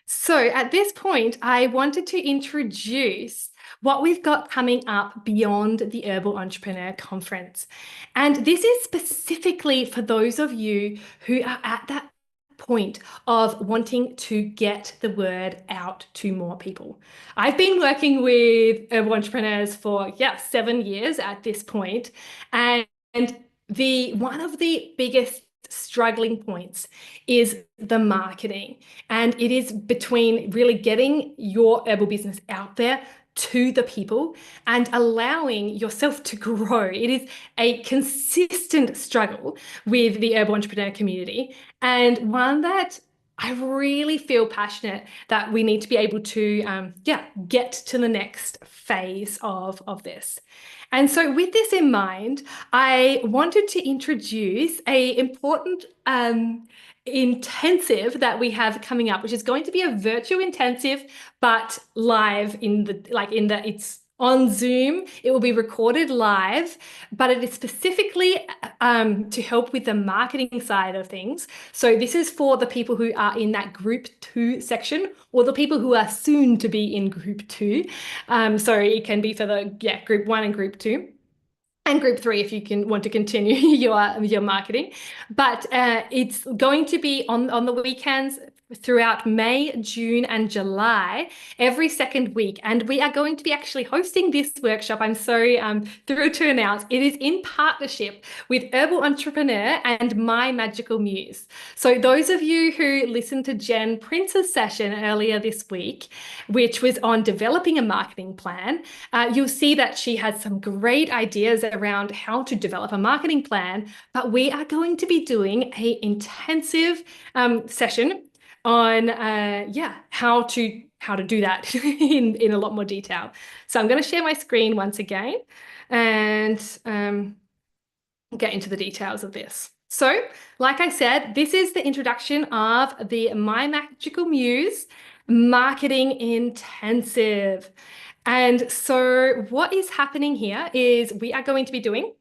So at this point, I wanted to introduce what we've got coming up beyond the Herbal Entrepreneur Conference. And this is specifically for those of you who are at that point of wanting to get the word out to more people. I've been working with herbal entrepreneurs for, 7 years at this point, and the one of the biggest struggling points is the marketing. And it is between really getting your herbal business out there to the people and allowing yourself to grow. It is a consistent struggle with the herbal entrepreneur community, and one that I really feel passionate that we need to be able to, get to the next phase of this. And so with this in mind, I wanted to introduce a important intensive that we have coming up, which is going to be a virtual intensive, but live it's on Zoom. It will be recorded live, but it is specifically to help with the marketing side of things. So this is for the people who are in that group 2 section, or the people who are soon to be in group 2. So it can be for the group 1 and group 2. And group 3 if you want to continue your marketing. But it's going to be on the weekends throughout May, June, and July, every second week. And we are going to be actually hosting this workshop. I'm so thrilled to announce it is in partnership with Herbal Entrepreneur and My Magical Muse. So those of you who listened to Jen Prince's session earlier this week, which was on developing a marketing plan, you'll see that she has some great ideas around how to develop a marketing plan. But we are going to be doing an intensive session on how to do that in a lot more detail. So I'm going to share my screen once again and get into the details of this. So, like I said, this is the introduction of the My Magical Muse Marketing Intensive. And so what is happening here is we are going to be doing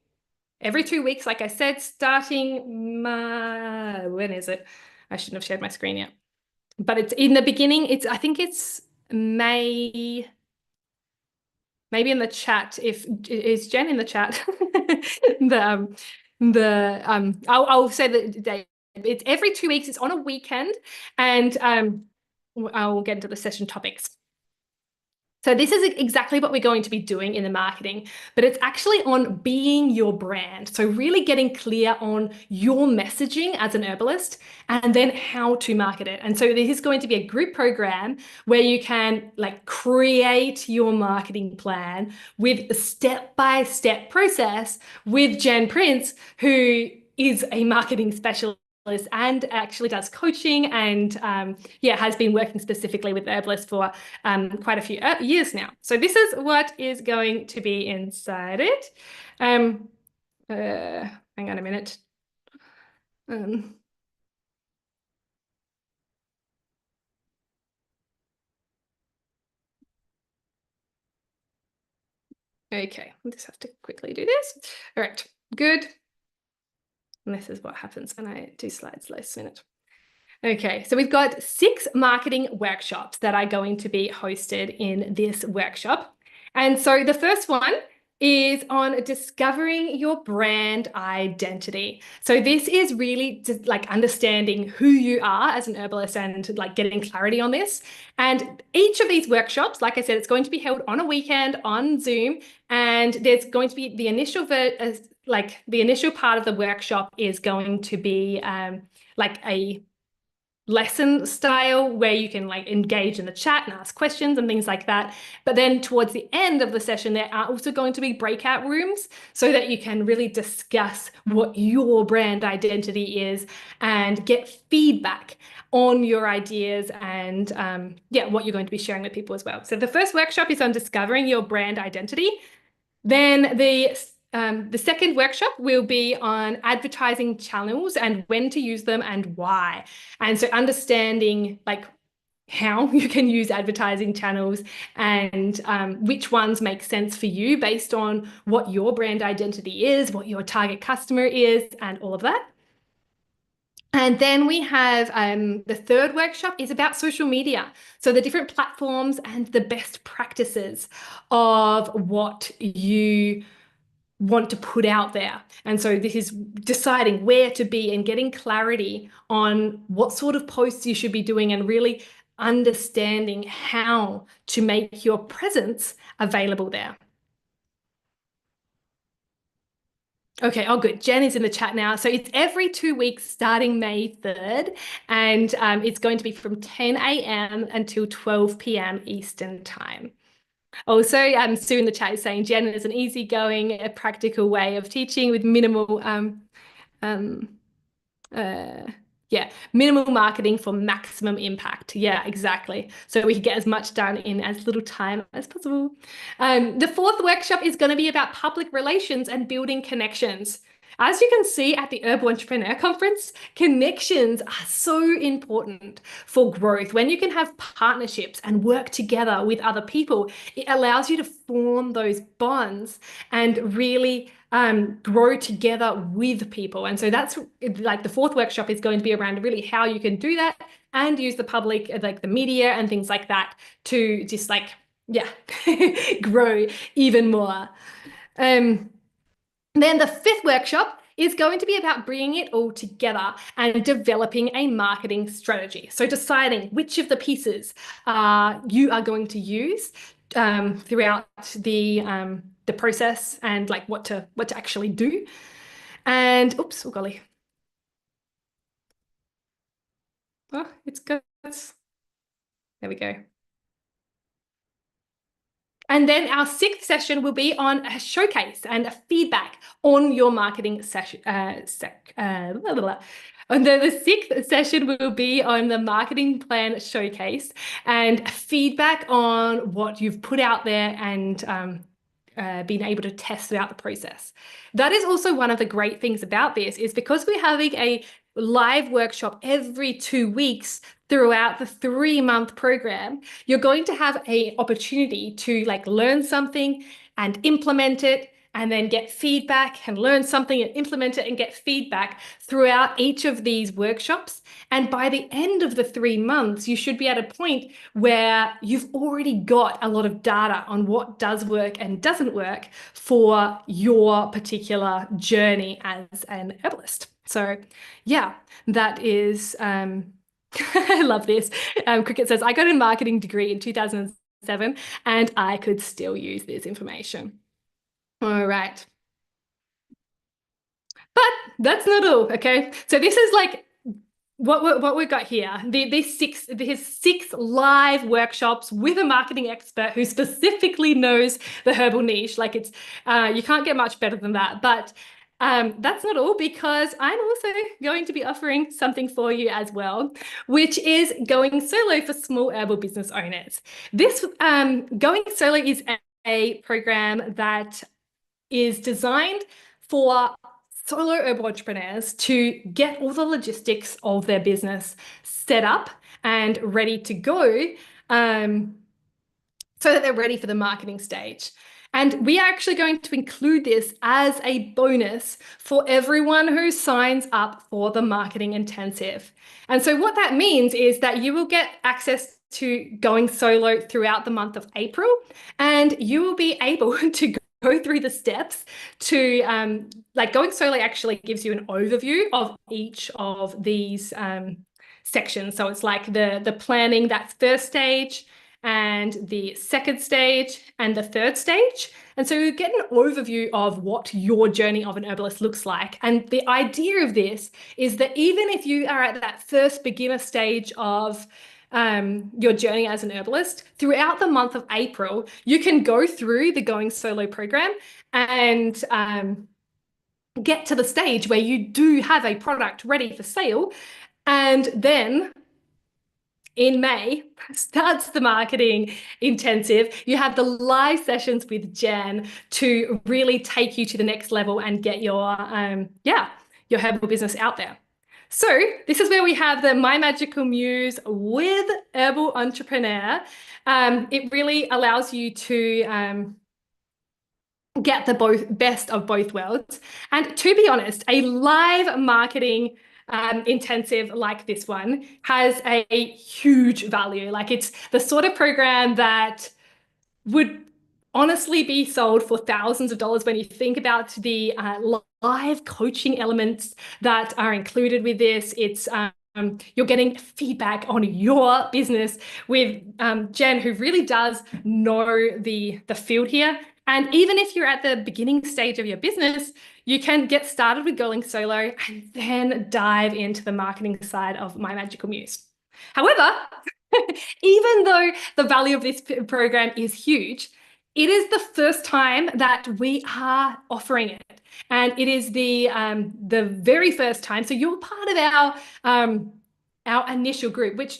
every 2 weeks, like I said, starting when is it? I shouldn't have shared my screen yet. But it's in the beginning, I think it's May, maybe in the chat. Is Jen in the chat? I'll say the date. It's every 2 weeks, it's on a weekend, and I'll get into the session topics. So this is exactly what we're going to be doing in the marketing, but it's actually on being your brand. So really getting clear on your messaging as an herbalist and then how to market it. And so this is going to be a group program where you can create your marketing plan with a step-by-step process with Jen Prince, who is a marketing specialist and actually does coaching and has been working specifically with herbalists for quite a few years now. So this is what is going to be inside it. Hang on a minute. Okay, I just have to quickly do this. All right, good. And this is what happens when I do slides last minute. Okay, so we've got 6 marketing workshops that are going to be hosted in this workshop. And so the first one is on discovering your brand identity. So this is really just like understanding who you are as an herbalist and like getting clarity on this. And each of these workshops, like I said, it's going to be held on a weekend on Zoom, and there's going to be the initial the initial part of the workshop is going to be like a lesson style where you can like engage in the chat and ask questions and things like that. But then towards the end of the session, there are also going to be breakout rooms so that you can really discuss what your brand identity is and get feedback on your ideas and what you're going to be sharing with people as well. So the first workshop is on discovering your brand identity. Then the second workshop will be on advertising channels and when to use them and why. And so understanding like how you can use advertising channels and which ones make sense for you based on what your brand identity is, what your target customer is, and all of that. And then we have the third workshop is about social media. So the different platforms and the best practices of what you want to put out there. And so this is deciding where to be and getting clarity on what sort of posts you should be doing and really understanding how to make your presence available there. Okay, oh good. Jen is in the chat now. So it's every 2 weeks starting May 3rd, and it's going to be from 10 a.m. until 12 p.m. Eastern time. Also, Sue in the chat is saying Jen is an easygoing, a practical way of teaching with minimal minimal marketing for maximum impact. Yeah, exactly. So we can get as much done in as little time as possible. The fourth workshop is going to be about public relations and building connections. As you can see at the Herbal Entrepreneur Conference, connections are so important for growth. When you can have partnerships and work together with other people, it allows you to form those bonds and really grow together with people. And so that's like the fourth workshop is going to be around really how you can do that and use the public, like the media and things like that to just like, grow even more. Then the fifth workshop is going to be about bringing it all together and developing a marketing strategy. So deciding which of the pieces you are going to use throughout the process and like what to actually do. And oops, oh golly. Oh, it's good. There we go. And then our sixth session will be on a showcase and a feedback on your marketing session. And then the sixth session will be on the marketing plan showcase and feedback on what you've put out there and being able to test throughout the process. That is also one of the great things about this is because we're having a live workshop every 2 weeks throughout the 3-month program, you're going to have an opportunity to like learn something and implement it and then get feedback and learn something and implement it and get feedback throughout each of these workshops. And by the end of the 3 months, you should be at a point where you've already got a lot of data on what does work and doesn't work for your particular journey as an herbalist. So yeah, that is, I love this. Cricket says, I got a marketing degree in 2007 and I could still use this information. All right. But that's not all, okay? So this is like what we've got here. These six live workshops with a marketing expert who specifically knows the herbal niche. Like it's, you can't get much better than that. But that's not all because I'm also going to be offering something for you as well, which is going solo for small herbal business owners. This going solo is a program that is designed for solo herbal entrepreneurs to get all the logistics of their business set up and ready to go so that they're ready for the marketing stage. And we are actually going to include this as a bonus for everyone who signs up for the marketing intensive. And so what that means is that you will get access to going solo throughout the month of April, and you will be able to go through the steps to like going solo actually gives you an overview of each of these sections. So it's like the planning, that's first stage, and the second stage and the third stage. And so you get an overview of what your journey of an herbalist looks like. And the idea of this is that even if you are at that first beginner stage of your journey as an herbalist, throughout the month of April, you can go through the Going Solo program and get to the stage where you do have a product ready for sale. And then in May starts the marketing intensive. You have the live sessions with Jen to really take you to the next level and get your herbal business out there. So this is where we have the My Magical Muse with Herbal Entrepreneur. It really allows you to get the best of both worlds. And to be honest, a live marketing intensive like this one has a huge value. Like, it's the sort of program that would honestly be sold for thousands of dollars when you think about the live coaching elements that are included with this. It's you're getting feedback on your business with Jen, who really does know the field here. And even if you're at the beginning stage of your business, you can get started with going solo and then dive into the marketing side of My Magical Muse. However, even though the value of this program is huge, it is the first time that we are offering it. And it is the very first time. So you're part of our initial group, which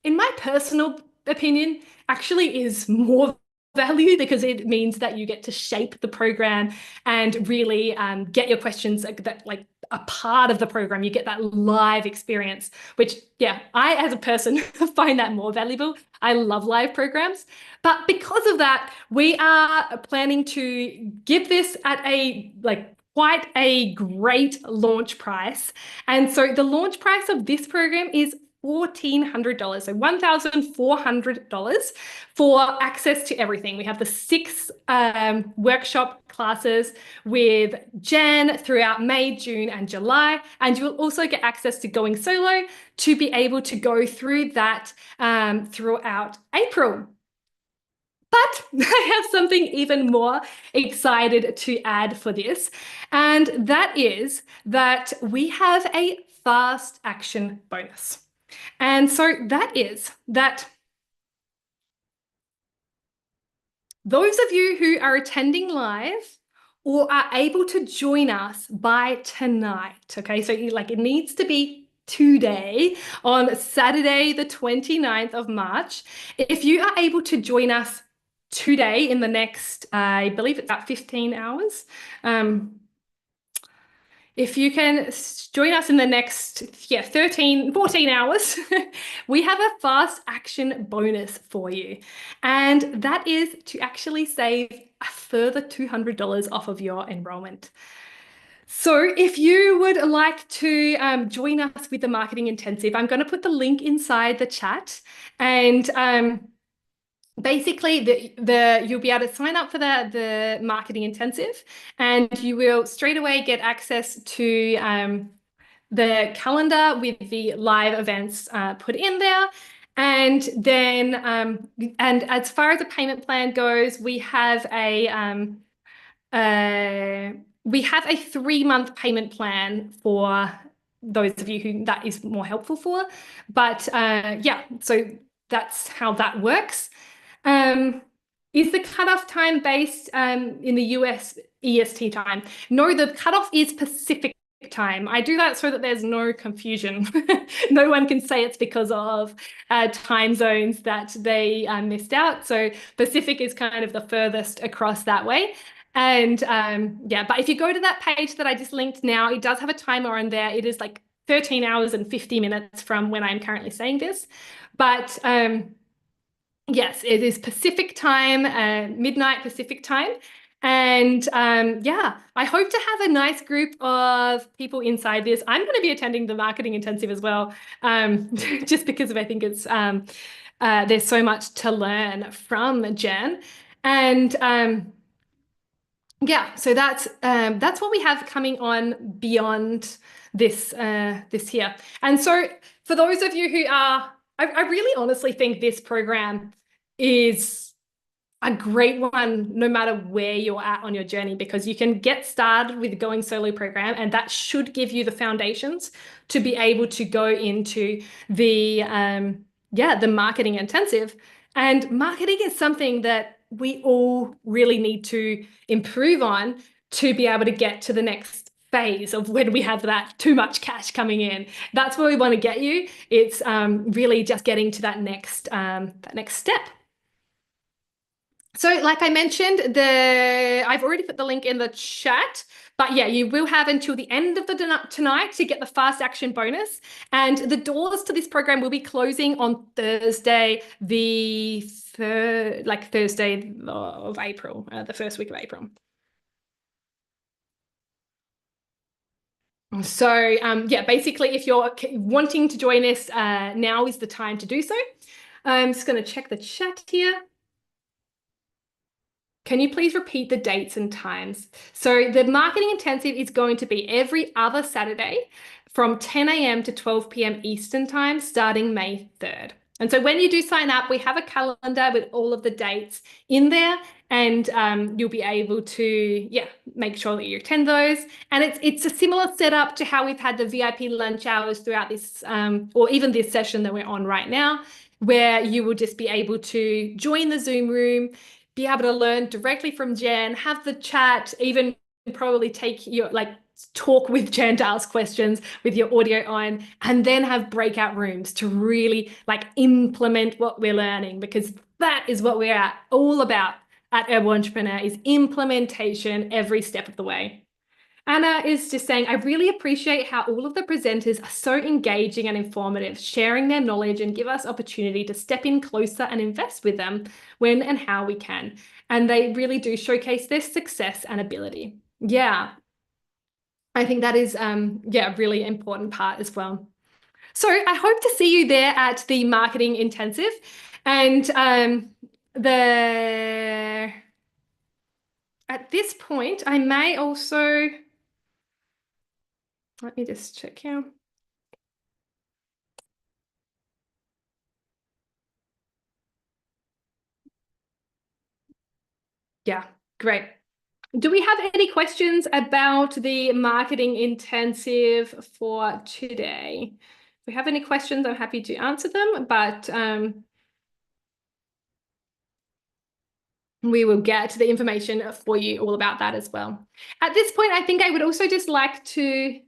in my personal opinion actually is more value, because it means that you get to shape the program and really get your questions that like a part of the program. You get that live experience, which, yeah, I as a person find that more valuable. I love live programs. But because of that, we are planning to give this at a quite a great launch price. And so the launch price of this program is $1,400, so $1,400 for access to everything. We have the 6 workshop classes with Jen throughout May, June, and July, and you will also get access to Going Solo to be able to go through that throughout April. But I have something even more excited to add for this, and that is that we have a fast action bonus. And so that is that those of you who are attending live or are able to join us by tonight, okay, so it needs to be today on Saturday, the 29th of March. If you are able to join us today in the next, I believe it's about 15 hours, if you can join us in the next 14 hours, we have a fast action bonus for you. And that is to actually save a further $200 off of your enrollment. So if you would like to join us with the Marketing Intensive, I'm going to put the link inside the chat, and basically you'll be able to sign up for the Marketing Intensive, and you will straight away get access to the calendar with the live events put in there. And then and as far as the payment plan goes, we have a 3-month payment plan for those of you who that is more helpful for. But yeah, so that's how that works. Is the cutoff time based in the US EST time? No, the cutoff is Pacific time. I do that so that there's no confusion. No one can say it's because of time zones that they missed out. So Pacific is kind of the furthest across that way. And yeah, but if you go to that page that I just linked now, it does have a timer on there. It is like 13 hours and 50 minutes from when I'm currently saying this. But yes, it is Pacific time, midnight Pacific time. And yeah, I hope to have a nice group of people inside this. I'm going to be attending the Marketing Intensive as well, just because I think it's There's so much to learn from Jen. And yeah, so that's what we have coming on beyond this here. And so for those of you who are, I really honestly think this program is a great one no matter where you're at on your journey, because you can get started with the Going Solo program, and that should give you the foundations to be able to go into the marketing intensive. And marketing is something that we all really need to improve on to be able to get to the next phase of when we have that too much cash coming in. That's where we want to get you. It's really just getting to that next step. So like I mentioned, I've already put the link in the chat, but yeah, you will have until the end of the tonight to get the fast action bonus. And the doors to this program will be closing on Thursday, the third, like Thursday of April, the first week of April. So yeah, basically, if you're wanting to join us, now is the time to do so. I'm just going to check the chat here. Can you please repeat the dates and times? So the marketing intensive is going to be every other Saturday from 10 a.m. to 12 p.m. Eastern time, starting May 3rd. And so when you do sign up, we have a calendar with all of the dates in there, and you'll be able to, make sure that you attend those. And it's a similar setup to how we've had the VIP lunch hours throughout this, or even this session that we're on right now, where you will just be able to join the Zoom room, be able to learn directly from Jen, have the chat, even probably take your talk with Jen to ask questions with your audio on, and then have breakout rooms to really implement what we're learning, because that is what we're all about at Herbal Entrepreneur, is implementation every step of the way. Anna is just saying, I really appreciate how all of the presenters are so engaging and informative, sharing their knowledge, and give us opportunity to step in closer and invest with them when and how we can. And they really do showcase their success and ability. Yeah, I think that is, a really important part as well. So I hope to see you there at the marketing intensive. And at this point, I may also, let me just check here. Yeah, great. Do we have any questions about the marketing intensive for today? If we have any questions, I'm happy to answer them, but we will get the information for you all about that as well. At this point, I think I would also just like to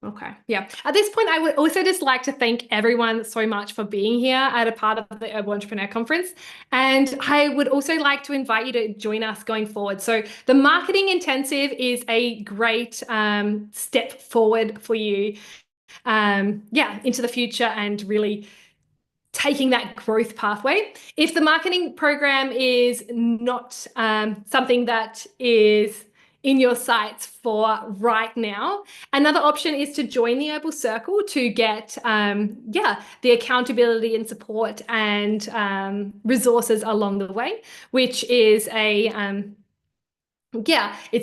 okay, yeah. At this point, I would also just like to thank everyone so much for being here at a part of the Herbal Entrepreneur Conference. And I would also like to invite you to join us going forward. So the marketing intensive is a great step forward for you, into the future and really taking that growth pathway. If the marketing program is not something that is in your sights for right now, another option is to join the Herbal Circle to get the accountability and support and resources along the way, which is it's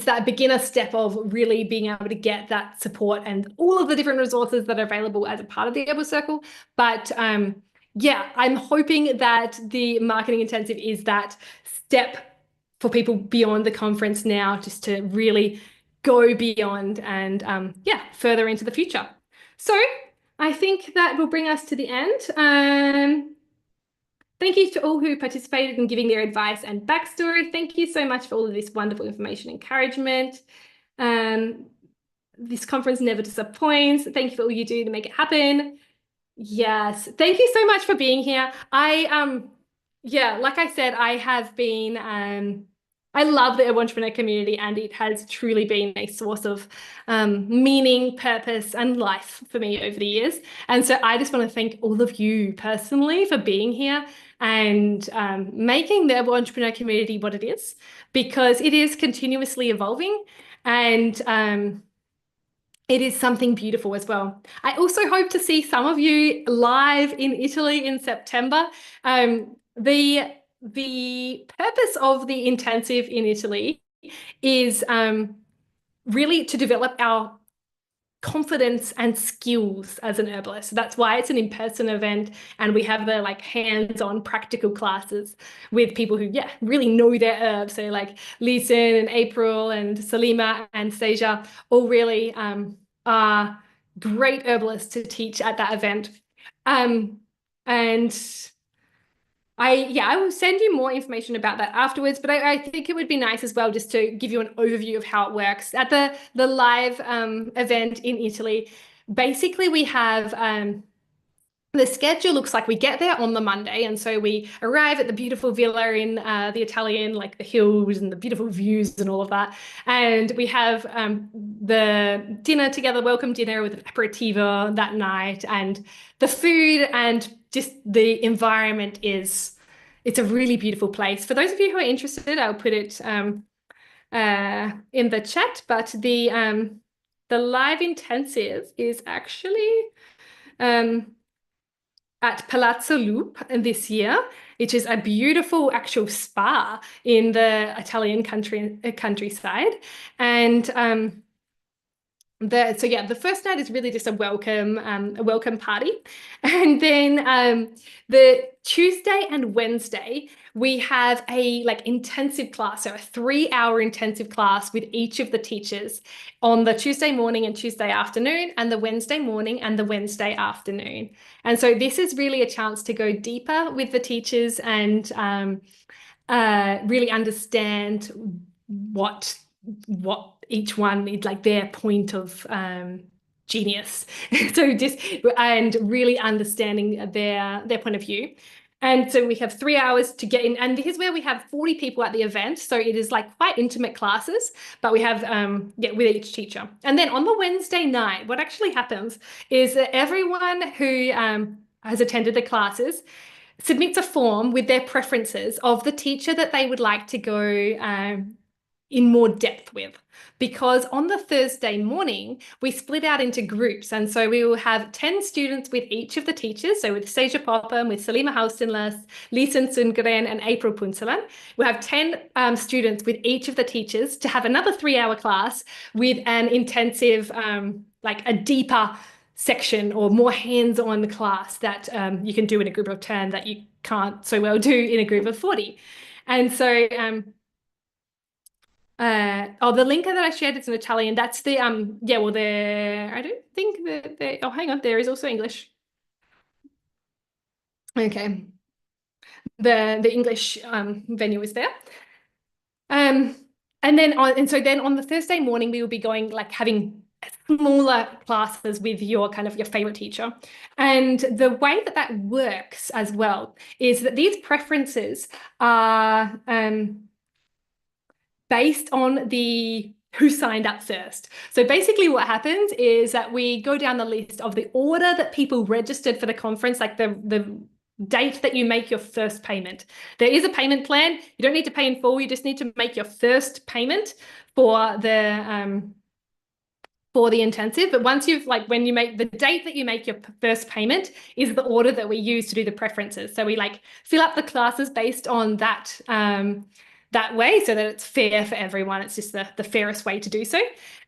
that beginner step of really being able to get that support and all of the different resources that are available as a part of the Herbal Circle. But I'm hoping that the marketing intensive is that step for people beyond the conference now, just to really go beyond and further into the future. So I think that will bring us to the end. Thank you to all who participated in giving their advice and backstory. Thank you so much for all of this wonderful information and encouragement. This conference never disappoints. Thank you for all you do to make it happen. Yes, thank you so much for being here. Like I said, I have been I love the Herbal Entrepreneur community, and it has truly been a source of meaning, purpose, and life for me over the years. And so I just want to thank all of you personally for being here and making the Herbal Entrepreneur community what it is, because it is continuously evolving. And it is something beautiful as well. I also hope to see some of you live in Italy in September. The purpose of the intensive in Italy is really to develop our confidence and skills as an herbalist. So that's why it's an in-person event, and we have the like hands-on practical classes with people who, yeah, really know their herbs. So like Lisa and April and Salima and Seja all really are great herbalists to teach at that event. And I will send you more information about that afterwards, but I think it would be nice as well just to give you an overview of how it works. At the live event in Italy, basically we have the schedule looks like we get there on the Monday, and so we arrive at the beautiful villa in the Italian, like the hills and the beautiful views and all of that. And we have the dinner together, welcome dinner with an aperitivo that night, and the food and just the environment it's a really beautiful place. For those of you who are interested, I'll put it in the chat. But the live intensive is actually at Palazzo Loop this year, which is a beautiful actual spa in the Italian countryside. And the first night is really just a welcome party. And then the Tuesday and Wednesday, we have a like intensive class, so a 3-hour intensive class with each of the teachers on the Tuesday morning and Tuesday afternoon, and the Wednesday morning and the Wednesday afternoon. And so this is really a chance to go deeper with the teachers and really understand what each one is like their point of genius. So just and really understanding their point of view. And so we have 3 hours to get in, and here's where we have 40 people at the event. So it is like quite intimate classes, but we have with each teacher. And then on the Wednesday night, what actually happens is that everyone who has attended the classes submits a form with their preferences of the teacher that they would like to go in more depth with. Because on the Thursday morning, we split out into groups. And so we will have 10 students with each of the teachers. So with Seja Popham, with Salima Haustenlas, Lisen Sundgren, and April Punsalan. We'll have 10 students with each of the teachers to have another 3-hour class with an intensive, like a deeper section or more hands-on class that you can do in a group of 10 that you can't so well do in a group of 40. And so the link that I shared is in Italian. That's the I don't think that hang on, there is also English. Okay. The English venue is there. And then on the Thursday morning we will be going like having smaller classes with your favorite teacher. And the way that works as well is that these preferences are based on who signed up first. So basically what happens is that we go down the list of the order that people registered for the conference, like the date that you make your first payment. There is a payment plan. You don't need to pay in full. You just need to make your first payment for the intensive. But once when you make the date that you make your first payment is the order that we use to do the preferences. So we fill up the classes based on that way so that it's fair for everyone. It's just the fairest way to do so.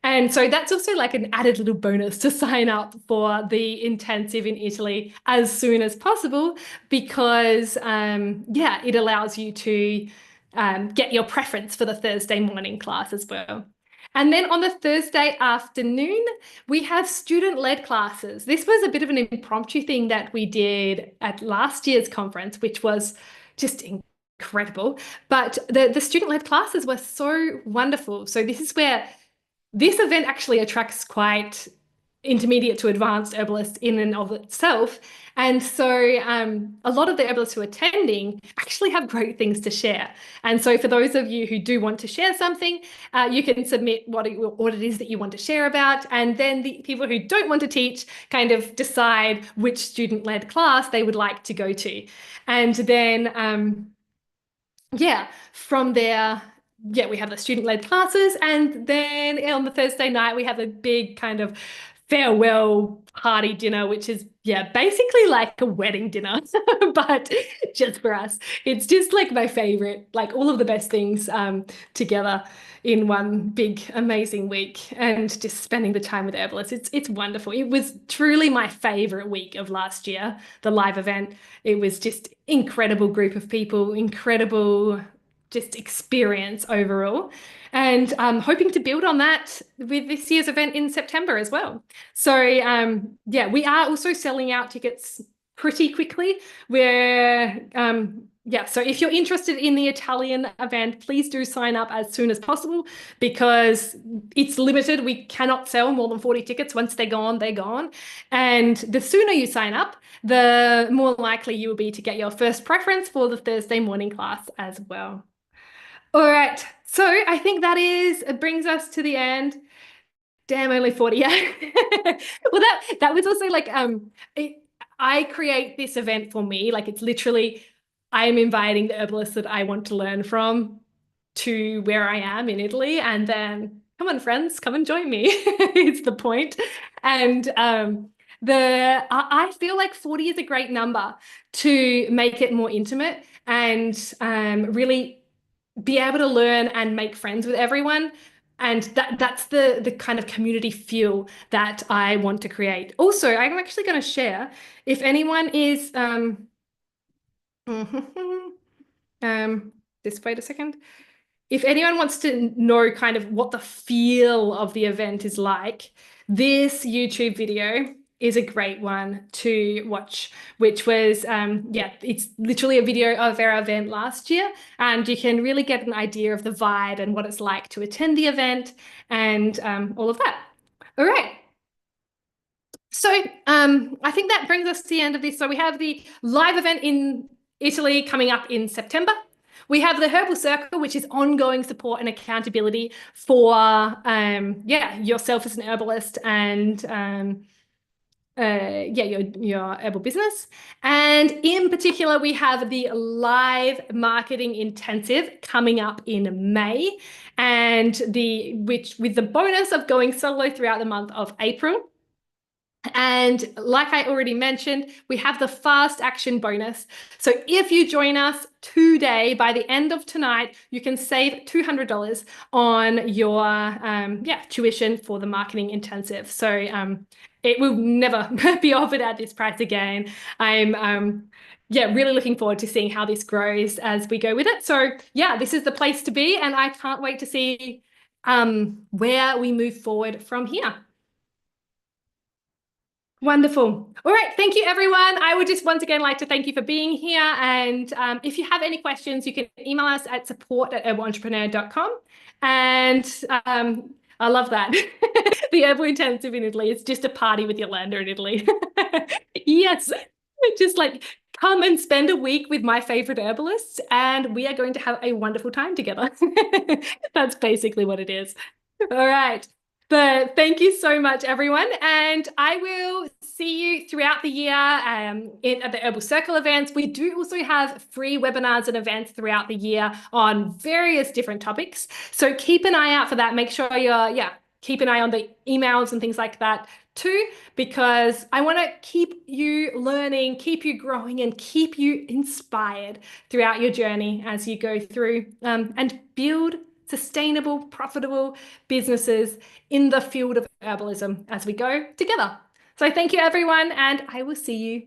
And so that's also like an added little bonus to sign up for the intensive in Italy as soon as possible, because it allows you to get your preference for the Thursday morning class as well. And then on the Thursday afternoon, we have student-led classes. This was a bit of an impromptu thing that we did at last year's conference, which was just incredible. But the student-led classes were so wonderful. So this is where this event actually attracts quite intermediate to advanced herbalists in and of itself. And so a lot of the herbalists who are attending actually have great things to share. And so for those of you who do want to share something, you can submit what it is that you want to share about. And then the people who don't want to teach kind of decide which student-led class they would like to go to. And then, from there, yeah, we have the student-led classes, and then on the Thursday night we have a big kind of farewell party dinner, which is, yeah, basically like a wedding dinner, but just for us. It's just like my favorite, like all of the best things together in one big amazing week, and just spending the time with herbalists. It's wonderful. It was truly my favorite week of last year, the live event. It was just incredible group of people, incredible just experience overall. And I'm hoping to build on that with this year's event in September as well. So yeah, we are also selling out tickets pretty quickly. Yeah, so if you're interested in the Italian event, please do sign up as soon as possible, because it's limited. We cannot sell more than 40 tickets. Once they're gone, they're gone. And the sooner you sign up, the more likely you will be to get your first preference for the Thursday morning class as well. All right. So I think it brings us to the end. Damn, only 40. Yeah. Well, that was also like I create this event for me. Like it's literally I am inviting the herbalists that I want to learn from to where I am in Italy, and then come on, friends, come and join me. It's the point. And I feel like 40 is a great number to make it more intimate and really be able to learn and make friends with everyone. And that's the kind of community feel that I want to create. Also, I'm actually going to share, if anyone is just wait a second. If anyone wants to know kind of what the feel of the event is like, this YouTube video is a great one to watch, which was, yeah, it's literally a video of our event last year, and you can really get an idea of the vibe and what it's like to attend the event and all of that. All right. So I think that brings us to the end of this. So we have the live event in Italy coming up in September. We have the Herbal Circle, which is ongoing support and accountability for yeah, yourself as an herbalist and yeah, your herbal business. And in particular, we have the live marketing intensive coming up in May, and which with the bonus of going solo throughout the month of April. And like I already mentioned, we have the fast action bonus. So if you join us today, by the end of tonight, you can save $200 on your yeah, tuition for the marketing intensive. So it will never be offered at this price again. I'm yeah, really looking forward to seeing how this grows as we go with it. So yeah, this is the place to be, and I can't wait to see where we move forward from here. Wonderful. All right. Thank you, everyone. I would just once again like to thank you for being here. And if you have any questions, you can email us at support@herbalentrepreneur.com. And I love that. The Herbal Intensive in Italy. It's just a party with Yolanda in Italy. Yes. Just like come and spend a week with my favorite herbalists, and we are going to have a wonderful time together. That's basically what it is. All right. But thank you so much, everyone. And I will see you throughout the year at the Herbal Circle events. We do also have free webinars and events throughout the year on various different topics. So keep an eye out for that. Make sure yeah, keep an eye on the emails and things like that too, because I want to keep you learning, keep you growing, and keep you inspired throughout your journey as you go through and build sustainable, profitable businesses in the field of herbalism as we go together. So thank you, everyone, and I will see you